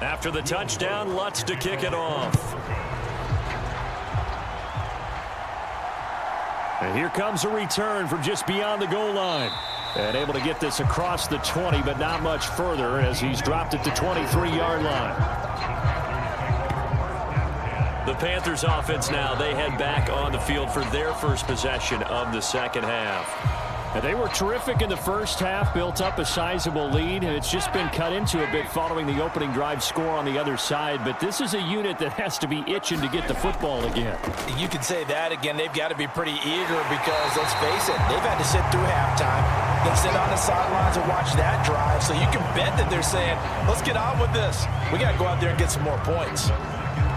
After the touchdown, Lutz to kick it off. And here comes a return from just beyond the goal line. And able to get this across the 20, but not much further as he's dropped at the 23-yard line. The Panthers offense now, they head back on the field for their first possession of the second half. And they were terrific in the first half, built up a sizable lead, and it's just been cut into a bit following the opening drive score on the other side. But this is a unit that has to be itching to get the football again. You can say that again. They've got to be pretty eager because, let's face it, they've had to sit through halftime, then sit on the sidelines and watch that drive. So you can bet that they're saying, let's get on with this. We got to go out there and get some more points.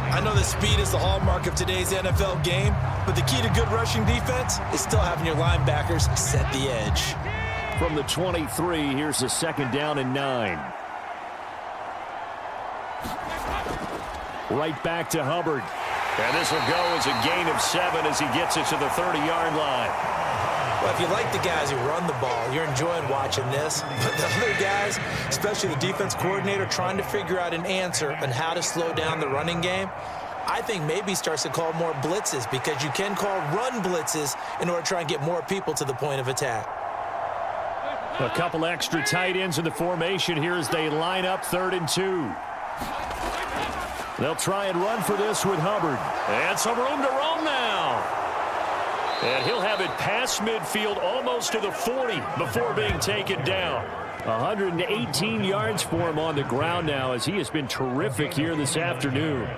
I know that speed is the hallmark of today's NFL game, but the key to good rushing defense is still having your linebackers set the edge. From the 23, here's the 2nd down and 9. Right back to Hubbard. And this will go as a gain of 7 as he gets it to the 30-yard line. Well, if you like the guys who run the ball, you're enjoying watching this. But the other guys, especially the defense coordinator, trying to figure out an answer on how to slow down the running game, I think maybe starts to call more blitzes because you can call run blitzes in order to try and get more people to the point of attack. A couple extra tight ends in the formation here as they line up 3rd and 2. They'll try and run for this with Hubbard. And some room to roam now. And he'll have it past midfield almost to the 40 before being taken down. 118 yards for him on the ground now as he has been terrific here this afternoon.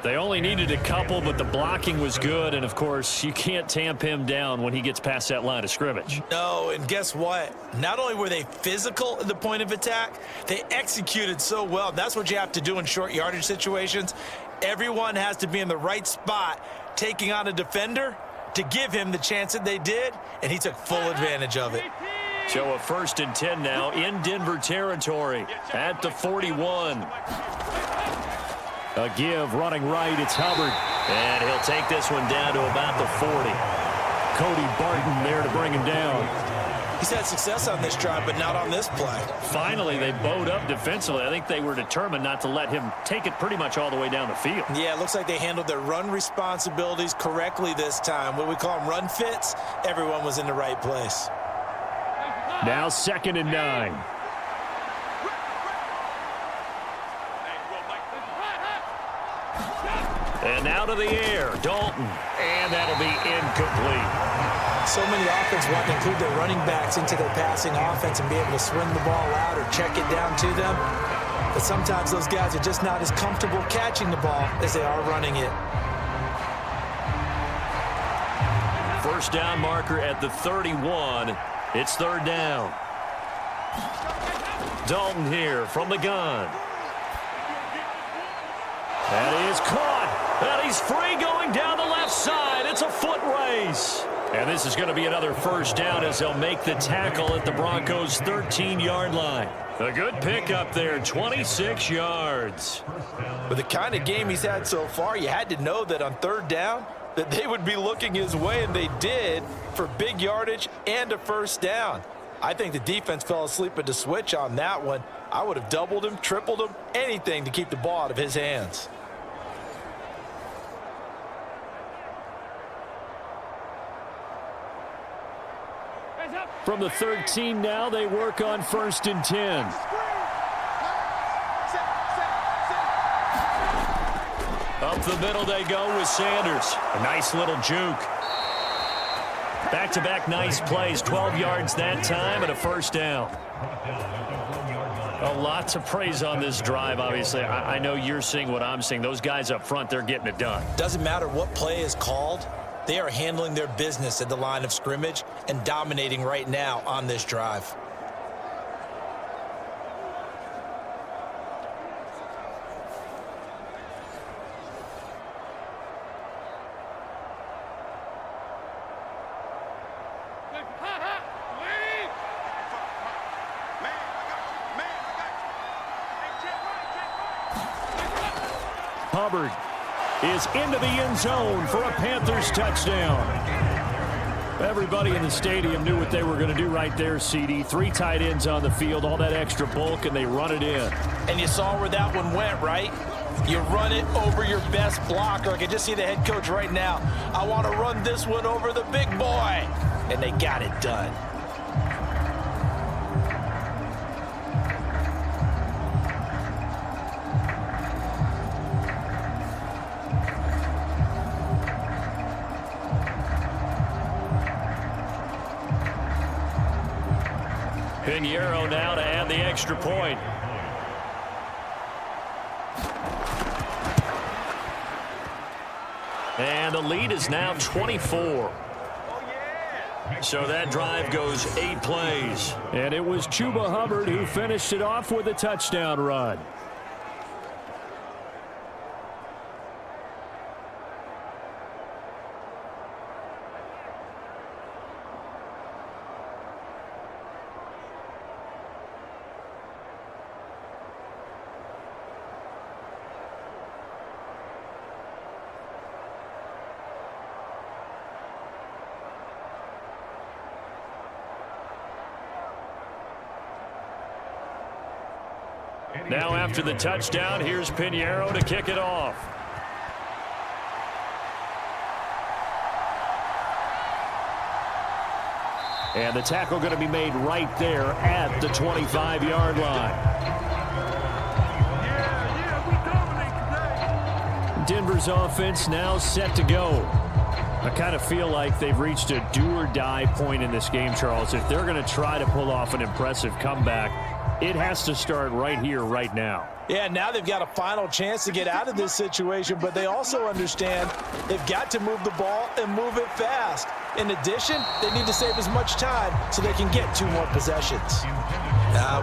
They only needed a couple, but the blocking was good. And, of course, you can't tamp him down when he gets past that line of scrimmage. No, and guess what? Not only were they physical at the point of attack, they executed so well. That's what you have to do in short yardage situations. Everyone has to be in the right spot taking on a defender to give him the chance that they did, and he took full advantage of it. So a 1st and 10 now in Denver territory at the 41. A give running right, it's Hubbard. And he'll take this one down to about the 40. Cody Barton there to bring him down. He's had success on this drive, but not on this play. Finally, they bowed up defensively. I think they were determined not to let him take it pretty much all the way down the field. Yeah, it looks like they handled their run responsibilities correctly this time. What we call them run fits, everyone was in the right place. Now 2nd and 9. And out of the air, Dalton. And that'll be incomplete. So many offenses want to include their running backs into their passing offense and be able to swing the ball out or check it down to them. But sometimes those guys are just not as comfortable catching the ball as they are running it. 1st down marker at the 31. It's 3rd down. Dalton here from the gun. That is caught. And he's free going down the left side. It's a foot race. And this is going to be another 1st down as they'll make the tackle at the Broncos' 13-yard line. A good pickup there, 26 yards. With the kind of game he's had so far, you had to know that on 3rd down that they would be looking his way, and they did, for big yardage and a 1st down. I think the defense fell asleep at the switch on that one. I would have doubled him, tripled him, anything to keep the ball out of his hands. From the 13 now, they work on 1st and 10. Up the middle they go with Sanders. A nice little juke. Back-to-back nice plays. 12 yards that time and a 1st down. A lot to praise on this drive, obviously. I know you're seeing what I'm seeing. Those guys up front, they're getting it done. Doesn't matter what play is called. They are handling their business at the line of scrimmage and dominating right now on this drive. Hubbard is into the end zone for a Panthers touchdown. Everybody in the stadium knew what they were going to do right there, CD. 3 tight ends on the field, all that extra bulk, and they run it in. And you saw where that one went, right? You run it over your best blocker. I can just see the head coach right now. I want to run this one over the big boy. And they got it done. Pinheiro now to add the extra point. And the lead is now 24. So that drive goes 8 plays. And it was Chuba Hubbard who finished it off with a touchdown run. Now after the touchdown, here's Pinheiro to kick it off. And the tackle going to be made right there at the 25-yard line. Denver's offense now set to go. I kind of feel like they've reached a do-or-die point in this game, Charles. If they're going to try to pull off an impressive comeback, it has to start right here, right now. Yeah, now they've got a final chance to get out of this situation, but they also understand they've got to move the ball and move it fast. In addition, they need to save as much time so they can get 2 more possessions.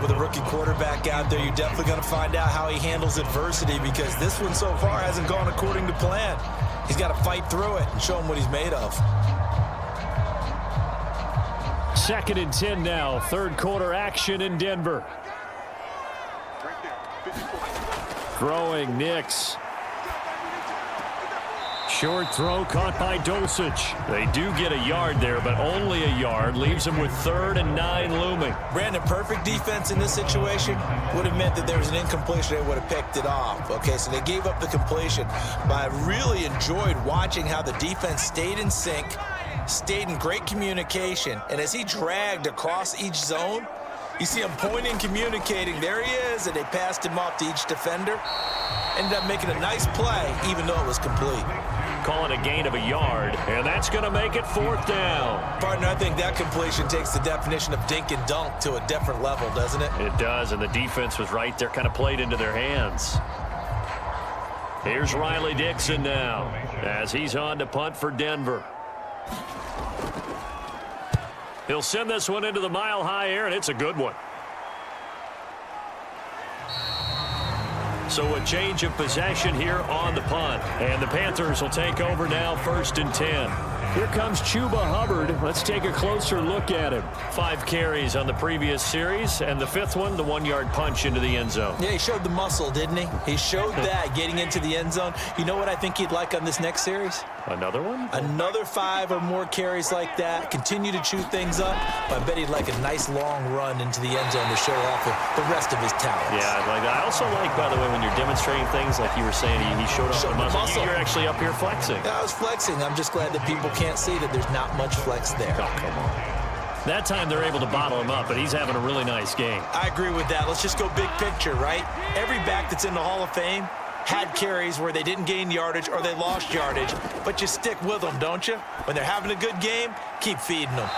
With a rookie quarterback out there, you're definitely going to find out how he handles adversity, because this one so far hasn't gone according to plan. He's got to fight through it and show him what he's made of. 2nd and 10 now. 3rd quarter action in Denver. Throwing Nix. Short throw caught by Dulcich. They do get a yard there, but only a yard. Leaves them with 3rd and 9 looming. Brandon, perfect defense in this situation would have meant that there was an incompletion. They would have picked it off. Okay, so they gave up the completion. But I really enjoyed watching how the defense stayed in sync, stayed in great communication. And as he dragged across each zone, you see him pointing, communicating. There he is, and they passed him off to each defender. Ended up making a nice play, even though it was complete. Calling a gain of a yard, and that's going to make it 4th down. Partner, I think that completion takes the definition of dink and dunk to a different level, doesn't it? It does, and the defense was right there, kind of played into their hands. Here's Riley Dixon now, as he's on to punt for Denver. He'll send this one into the mile-high air, and it's a good one. So a change of possession here on the punt. And the Panthers will take over now, 1st and 10. Here comes Chuba Hubbard. Let's take a closer look at him. 5 carries on the previous series, and the 5th one, the 1-yard punch into the end zone. Yeah, he showed the muscle, didn't he? He showed that getting into the end zone. You know what I think he'd like on this next series? Another one? Another 5 or more carries like that. Continue to chew things up. But I bet he'd like a nice long run into the end zone to show off the rest of his talents. Yeah, I'd like that. I also like, by the way, when you're demonstrating things like you were saying, he showed off the muscle. You're actually up here flexing. Yeah, I was flexing. I'm just glad that people can't see that there's not much flex there. Oh, come on. That time they're able to bottle him up, but he's having a really nice game. I agree with that. Let's just go big picture, right? Every back that's in the Hall of Fame had carries where they didn't gain yardage or they lost yardage, but you stick with them, don't you? When they're having a good game, keep feeding them.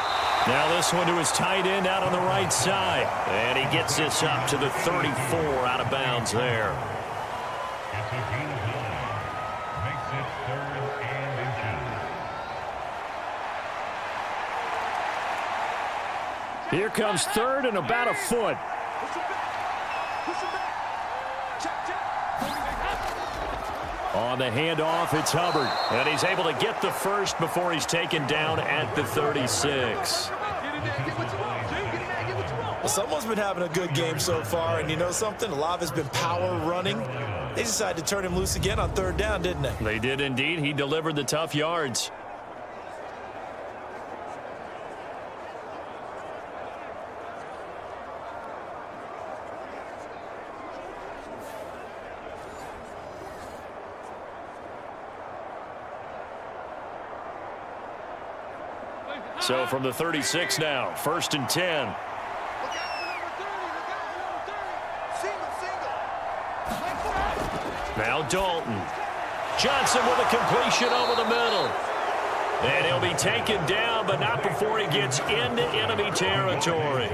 Now this one to his tight end out on the right side. And he gets this up to the 34 out of bounds there. Here comes third and about a foot. On the handoff, it's Hubbard. And he's able to get the first before he's taken down at the 36. Well, someone's been having a good game so far, and you know something? A lot of it's been power running. They decided to turn him loose again on third down, didn't they? They did indeed. He delivered the tough yards. So from the 36 now, 1st and 10. Look out for number 30. Look out for number 30. Single. Now Dalton. Johnson with a completion over the middle. And he'll be taken down, but not before he gets into enemy territory.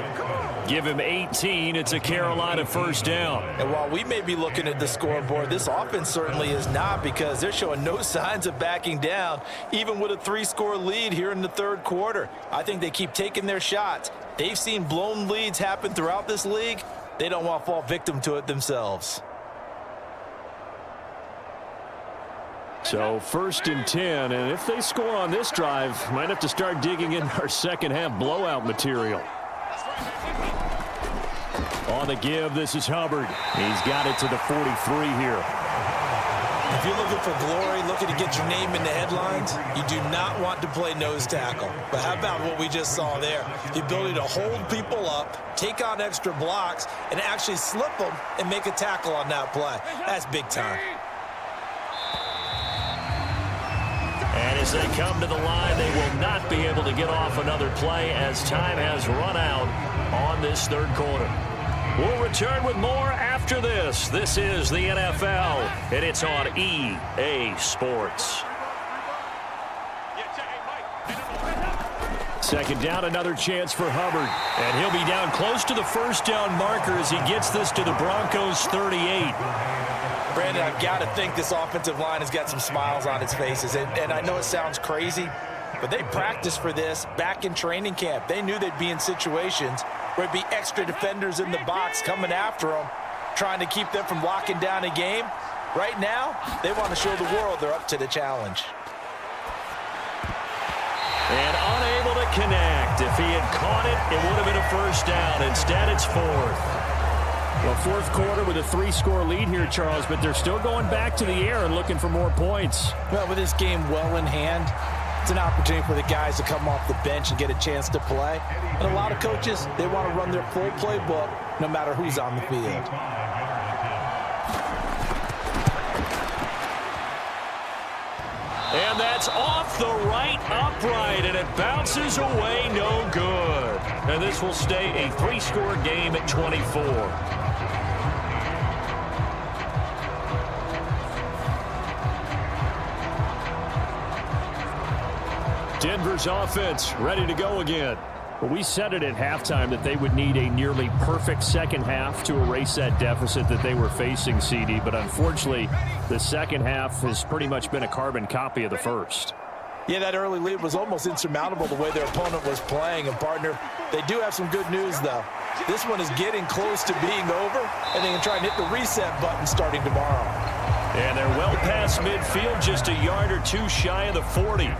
Give him 18. It's a Carolina first down. And while we may be looking at the scoreboard, this offense certainly is not, because they're showing no signs of backing down, even with a 3-score lead here in the third quarter. I think they keep taking their shots. They've seen blown leads happen throughout this league. They don't want to fall victim to it themselves. So 1st and 10, and if they score on this drive, might have to start digging in our second half blowout material. On the give, this is Hubbard. He's got it to the 43 here. If you're looking for glory, looking to get your name in the headlines, you do not want to play nose tackle. But how about what we just saw there? The ability to hold people up, take on extra blocks, and actually slip them and make a tackle on that play. That's big time. And as they come to the line, they will not be able to get off another play as time has run out on this third quarter. We'll return with more after this. This is the NFL, and it's on EA Sports. Second down, another chance for Hubbard. And he'll be down close to the first down marker as he gets this to the Broncos 38. Brandon, I've got to think this offensive line has got some smiles on its faces. And I know it sounds crazy, but they practiced for this back in training camp. They knew they'd be in situations where it'd be extra defenders in the box coming after them, trying to keep them from locking down a game. Right now, they want to show the world they're up to the challenge. And unable to connect. If he had caught it, it would have been a first down. Instead, it's 4th. Well, fourth quarter with a 3-score lead here, Charles, but they're still going back to the air and looking for more points. Well, with this game well in hand, it's an opportunity for the guys to come off the bench and get a chance to play. And a lot of coaches, they want to run their full playbook no matter who's on the field. And that's off the right upright, and it bounces away no good. And this will stay a 3-score game at 24. Denver's offense ready to go again. Well, we said it at halftime that they would need a nearly perfect second half to erase that deficit that they were facing, CD. But unfortunately, the second half has pretty much been a carbon copy of the first. Yeah, that early lead was almost insurmountable the way their opponent was playing. And, partner, they do have some good news, though. This one is getting close to being over, and they can try and hit the reset button starting tomorrow. And they're well past midfield, just a yard or two shy of the 40.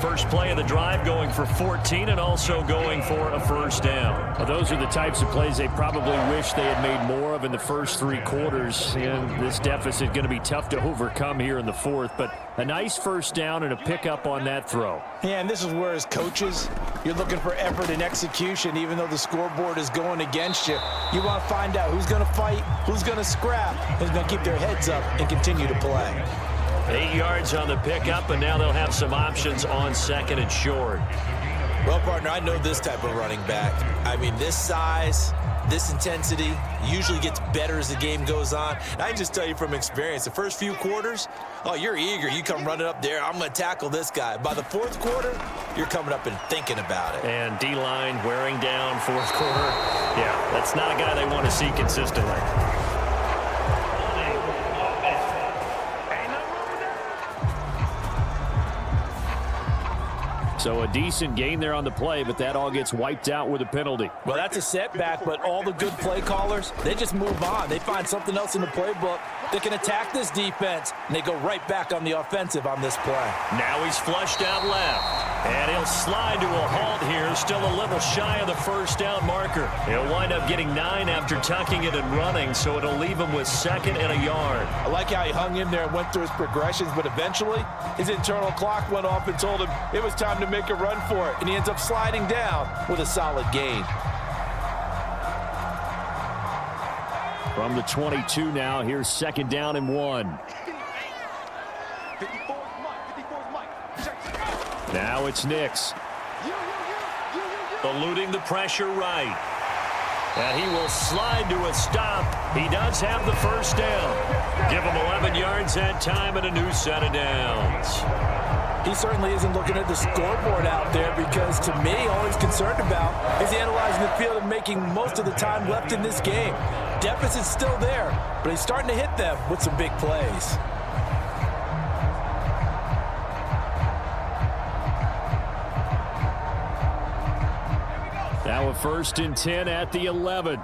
First play of the drive going for 14 and also going for a first down. Well, those are the types of plays they probably wish they had made more of in the first 3 quarters. And this deficit going to be tough to overcome here in the fourth. But a nice first down and a pickup on that throw. Yeah, and this is where, as coaches, you're looking for effort and execution. Even though the scoreboard is going against you, you want to find out who's going to fight, who's going to scrap, who's going to keep their heads up and continue to play. 8 yards on the pickup, and now they'll have some options on second and short. Well, partner, I know this type of running back. I mean, this size, this intensity usually gets better as the game goes on. And I can just tell you from experience, the first few quarters, oh, you're eager. You come running up there, I'm going to tackle this guy. By the fourth quarter, you're coming up and thinking about it. And D-line wearing down fourth quarter. Yeah, that's not a guy they want to see consistently. So a decent gain there on the play, but that all gets wiped out with a penalty. Well, that's a setback, but all the good play callers, they just move on. They find something else in the playbook that can attack this defense, and they go right back on the offensive on this play. Now he's flushed out left, and he'll slide to a halt here, still a little shy of the first down marker. He'll wind up getting 9 after tucking it and running, so it'll leave him with 2nd and a yard. I like how he hung in there and went through his progressions, but eventually his internal clock went off and told him it was time to make a run for it, and he ends up sliding down with a solid gain. From the 22 now, here's 2nd down and 1. Now it's Nix. Eluding the pressure right. And he will slide to a stop. He does have the first down. Give him 11 yards that time and a new set of downs. He certainly isn't looking at the scoreboard out there because, to me, all he's concerned about is analyzing the field and making most of the time left in this game. Deficit's still there, but he's starting to hit them with some big plays. Now a 1st and 10 at the 11.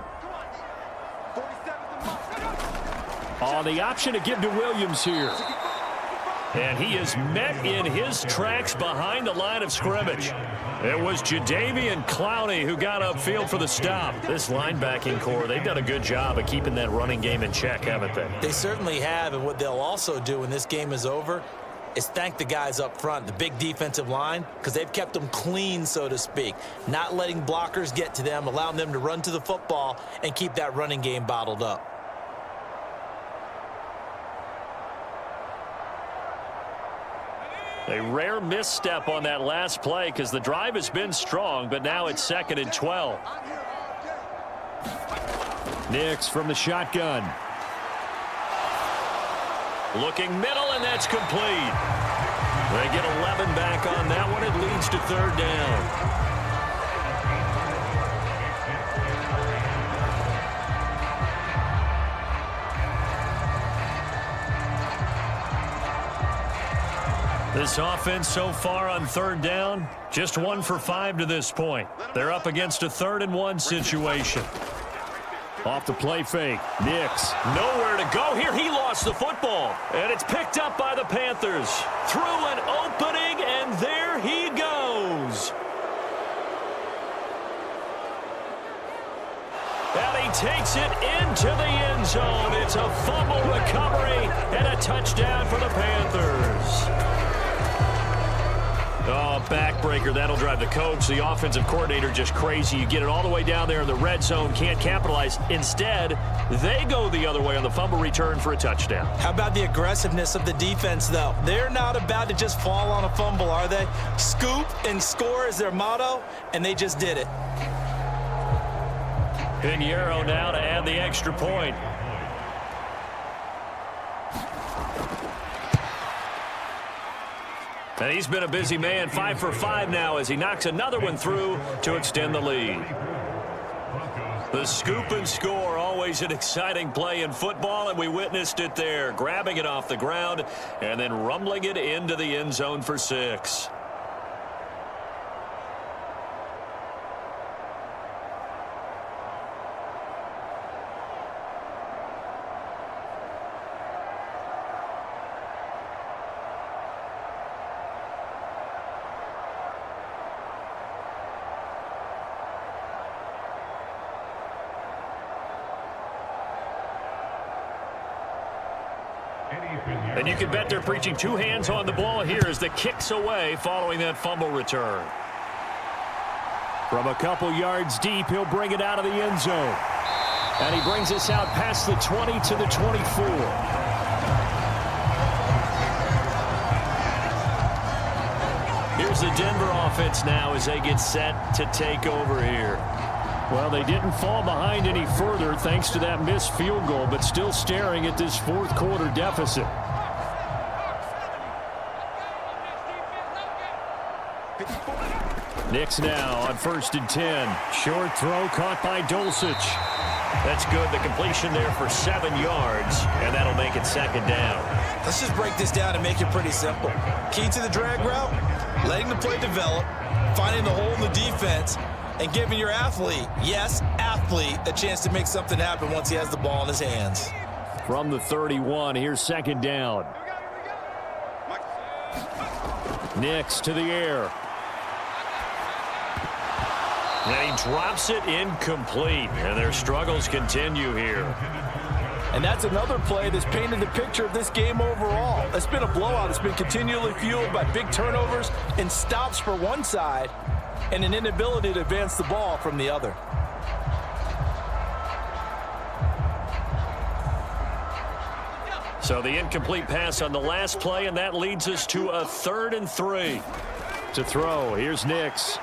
On the option to give to Williams here. And he is met in his tracks behind the line of scrimmage. It was Jadeveon Clowney who got upfield for the stop. This linebacking core, they've done a good job of keeping that running game in check, haven't they? They certainly have, and what they'll also do when this game is over is thank the guys up front, the big defensive line, because they've kept them clean, so to speak. Not letting blockers get to them, allowing them to run to the football and keep that running game bottled up. A rare misstep on that last play because the drive has been strong, but now it's 2nd and 12. Nix from the shotgun. Looking middle, and that's complete. They get 11 back on that one. It leads to 3rd down. This offense so far on 3rd down, just 1 for 5 to this point. They're up against a 3rd and 1 situation. Off the play fake, Nix. Nowhere to go here. He lost the football. And it's picked up by the Panthers. Through an opening, and there he goes. And he takes it into the end zone. It's a fumble recovery and a touchdown for the Panthers. Oh, backbreaker. That'll drive the coach, the offensive coordinator, just crazy. You get it all the way down there in the red zone, can't capitalize. Instead, they go the other way on the fumble return for a touchdown. How about the aggressiveness of the defense, though? They're not about to just fall on a fumble, are they? Scoop and score is their motto, and they just did it. Pinheiro now to add the extra point. And he's been a busy man, 5 for 5 now as he knocks another one through to extend the lead. The scoop and score, always an exciting play in football, and we witnessed it there, grabbing it off the ground and then rumbling it into the end zone for 6. And you can bet they're preaching 2 hands on the ball here as the kick's away following that fumble return. From a couple yards deep, he'll bring it out of the end zone. And he brings us out past the 20 to the 24. Here's the Denver offense now as they get set to take over here. Well, they didn't fall behind any further thanks to that missed field goal, but still staring at this fourth quarter deficit. Knicks now on 1st and 10. Short throw caught by Dulcich. That's good. The completion there for 7 yards, and that'll make it 2nd down. Let's just break this down and make it pretty simple. Key to the drag route, letting the play develop, finding the hole in the defense, and giving your athlete, yes, athlete, a chance to make something happen once he has the ball in his hands. From the 31, here's 2nd down. Knicks to the air. And he drops it incomplete, and their struggles continue here. And that's another play that's painted the picture of this game overall. It's been a blowout. It's been continually fueled by big turnovers and stops for one side and an inability to advance the ball from the other. So the incomplete pass on the last play, and that leads us to a 3rd and 3. To throw, here's Nix.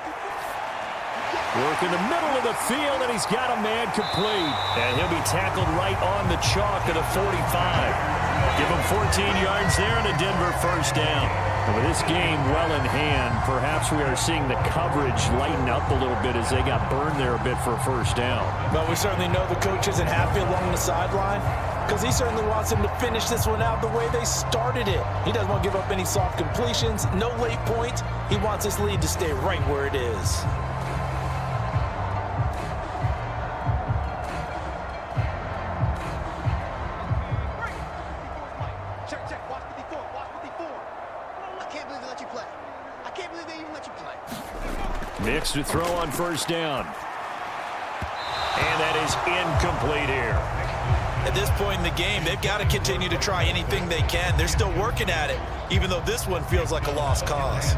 Work in the middle of the field, and he's got a man complete. And he'll be tackled right on the chalk of the 45. Give him 14 yards there and a Denver 1st down. And with this game well in hand, perhaps we are seeing the coverage lighten up a little bit as they got burned there a bit for a 1st down. Well, we certainly know the coach isn't happy along the sideline because he certainly wants them to finish this one out the way they started it. He doesn't want to give up any soft completions, no late points. He wants his lead to stay right where it is. Nix to throw on 1st down. And that is incomplete here. At this point in the game, they've got to continue to try anything they can. They're still working at it, even though this one feels like a lost cause.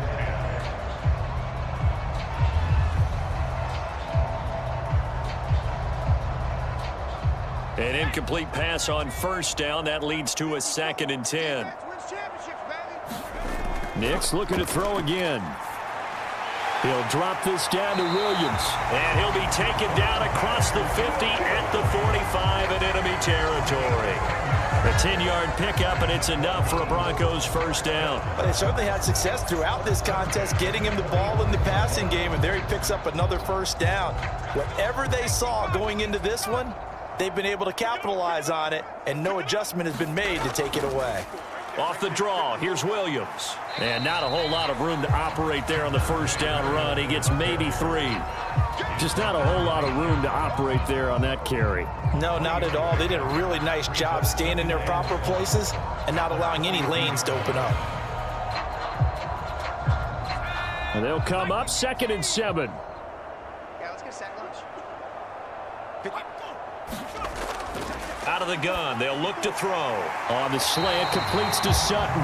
An incomplete pass on 1st down. That leads to a 2nd and 10. Nix looking to throw again. He'll drop this down to Williams. And he'll be taken down across the 50 at the 45 in enemy territory. A 10-yard pickup, and it's enough for a Broncos 1st down. But they certainly had success throughout this contest, getting him the ball in the passing game, and there he picks up another 1st down. Whatever they saw going into this one, they've been able to capitalize on it, and no adjustment has been made to take it away. Off the draw, here's Williams. And not a whole lot of room to operate there on the 1st down run. He gets maybe 3. Just not a whole lot of room to operate there on that carry. No, not at all. They did a really nice job staying in their proper places and not allowing any lanes to open up. And they'll come up 2nd and 7. Yeah, let's get a sack lunch. Out of the gun, they'll look to throw. On the slant, completes to Sutton.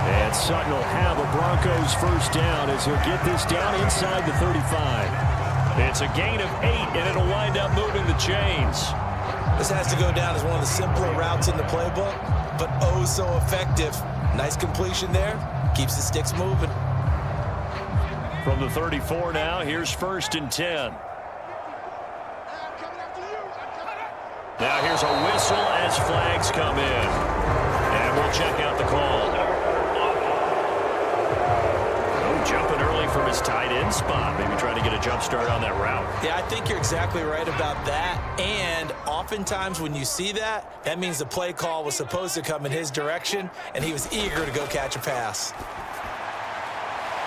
And Sutton will have a Broncos 1st down as he'll get this down inside the 35. It's a gain of 8, and it'll wind up moving the chains. This has to go down as one of the simpler routes in the playbook, but oh so effective. Nice completion there. Keeps the sticks moving. From the 34 now, here's 1st and 10. Now here's a whistle as flags come in. And we'll check out the call. Oh, jumping early from his tight end spot. Maybe trying to get a jump start on that route. Yeah, I think you're exactly right about that. And oftentimes when you see that, that means the play call was supposed to come in his direction, and he was eager to go catch a pass.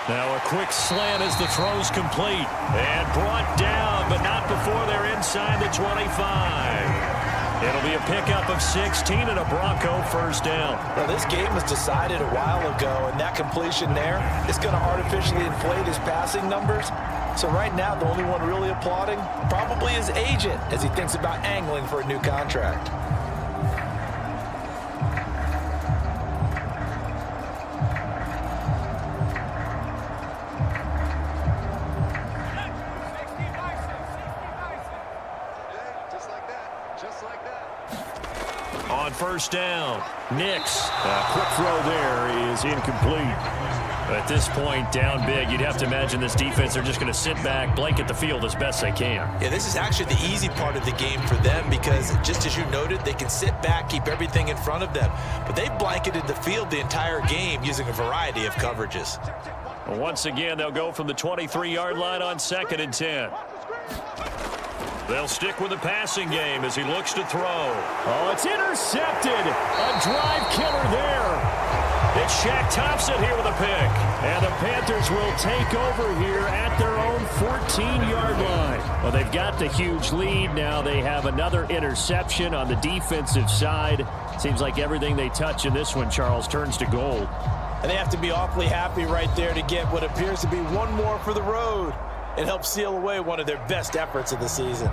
Now a quick slant as the throw's complete. And brought down, but not before they're inside the 25. It'll be a pickup of 16 and a Bronco 1st down. Well, this game was decided a while ago, and that completion there is going to artificially inflate his passing numbers. So right now, the only one really applauding probably his agent as he thinks about angling for a new contract. On 1st down, Nix. A quick throw there is incomplete. At this point, down big, you'd have to imagine this defense are just going to sit back, blanket the field as best they can. Yeah, this is actually the easy part of the game for them because, just as you noted, they can sit back, keep everything in front of them. But they've blanketed the field the entire game using a variety of coverages. Once again, they'll go from the 23-yard line on 2nd and 10. They'll stick with the passing game as he looks to throw. Oh, it's intercepted. A drive killer there. It's Shaq Thompson here with a pick. And the Panthers will take over here at their own 14-yard line. Well, they've got the huge lead. Now they have another interception on the defensive side. Seems like everything they touch in this one, Charles, turns to gold. And they have to be awfully happy right there to get what appears to be one more for the road. It helps seal away one of their best efforts of the season.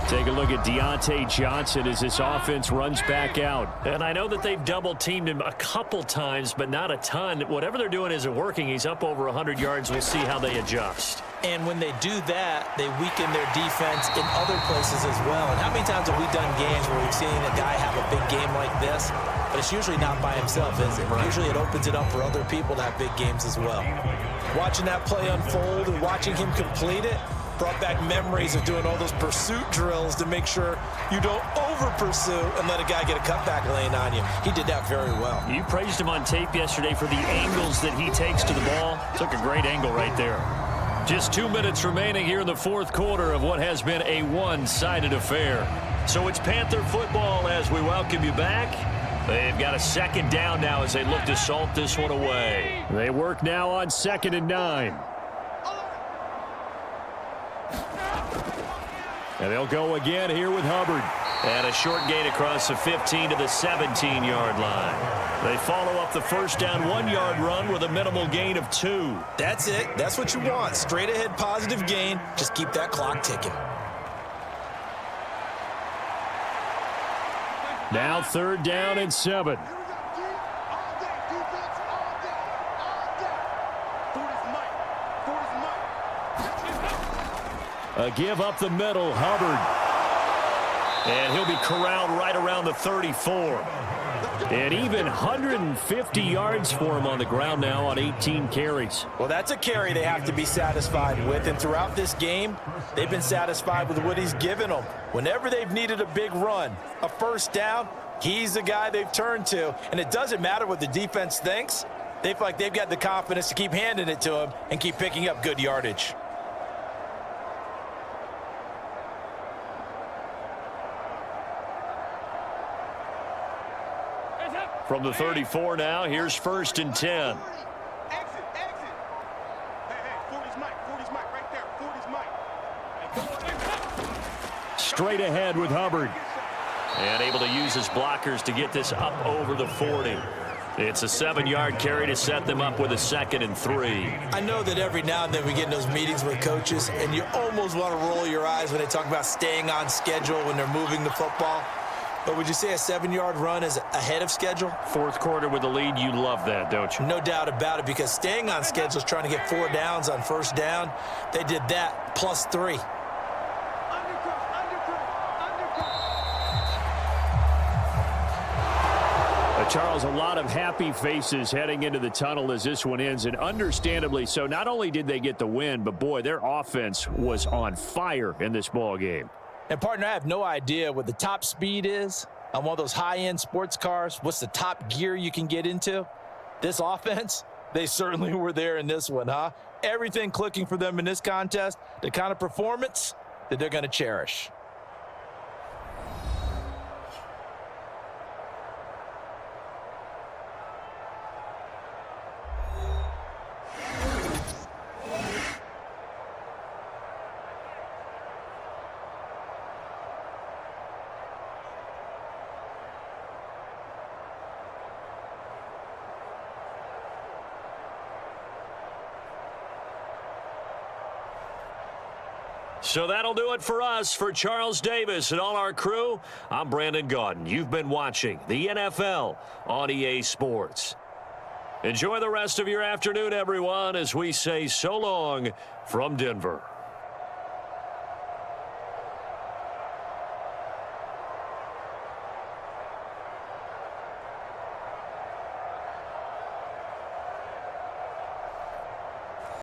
Take a look at Deontay Johnson as this offense runs back out. And I know that they've double-teamed him a couple times, but not a ton. Whatever they're doing isn't working. He's up over 100 yards. We'll see how they adjust. And when they do that, they weaken their defense in other places as well. And how many times have we done games where we've seen a guy have a big game like this? But it's usually not by himself, is it? Right. Usually it opens it up for other people to have big games as well. Watching that play unfold and watching him complete it brought back memories of doing all those pursuit drills to make sure you don't over-pursue and let a guy get a cutback lane on you. He did that very well. You praised him on tape yesterday for the angles that he takes to the ball. Took a great angle right there. Just 2 minutes remaining here in the fourth quarter of what has been a one-sided affair. So it's Panther football as we welcome you back. They've got a 2nd down now as they look to salt this one away. They work now on 2nd and 9. And they'll go again here with Hubbard. And a short gain across the 15 to the 17-yard line. They follow up the first down 1-yard run with a minimal gain of 2. That's it. That's what you want. Straight ahead positive gain. Just keep that clock ticking. Now 3rd down and 7. A give up the middle, Hubbard. And he'll be corralled right around the 34. And even 150 yards for him on the ground now on 18 carries. Well, that's a carry they have to be satisfied with. And throughout this game, they've been satisfied with what he's given them. Whenever they've needed a big run, a first down, he's the guy they've turned to. And it doesn't matter what the defense thinks. They feel like they've got the confidence to keep handing it to him and keep picking up good yardage. From the 34 now, here's 1st and 10. Exit. Hey, 40's Mike right there. 40's Mike. Straight ahead with Hubbard. And able to use his blockers to get this up over the 40. It's a 7-yard carry to set them up with a 2nd and 3. I know that every now and then we get in those meetings with coaches, and you almost want to roll your eyes when they talk about staying on schedule when they're moving the football. But would you say a 7-yard run is ahead of schedule? Fourth quarter with the lead, you love that, don't you? No doubt about it, because staying on schedule is trying to get 4 downs on first down. They did that plus 3. Charles, a lot of happy faces heading into the tunnel as this one ends, and understandably so. Not only did they get the win, but boy, their offense was on fire in this ball game. And partner, I have no idea what the top speed is on one of those high-end sports cars. What's the top gear you can get into? This offense, they certainly were there in this one, huh? Everything clicking for them in this contest, the kind of performance that they're going to cherish. So that'll do it for us. For Charles Davis and all our crew, I'm Brandon Gaudin. You've been watching the NFL on EA Sports. Enjoy the rest of your afternoon, everyone, as we say so long from Denver.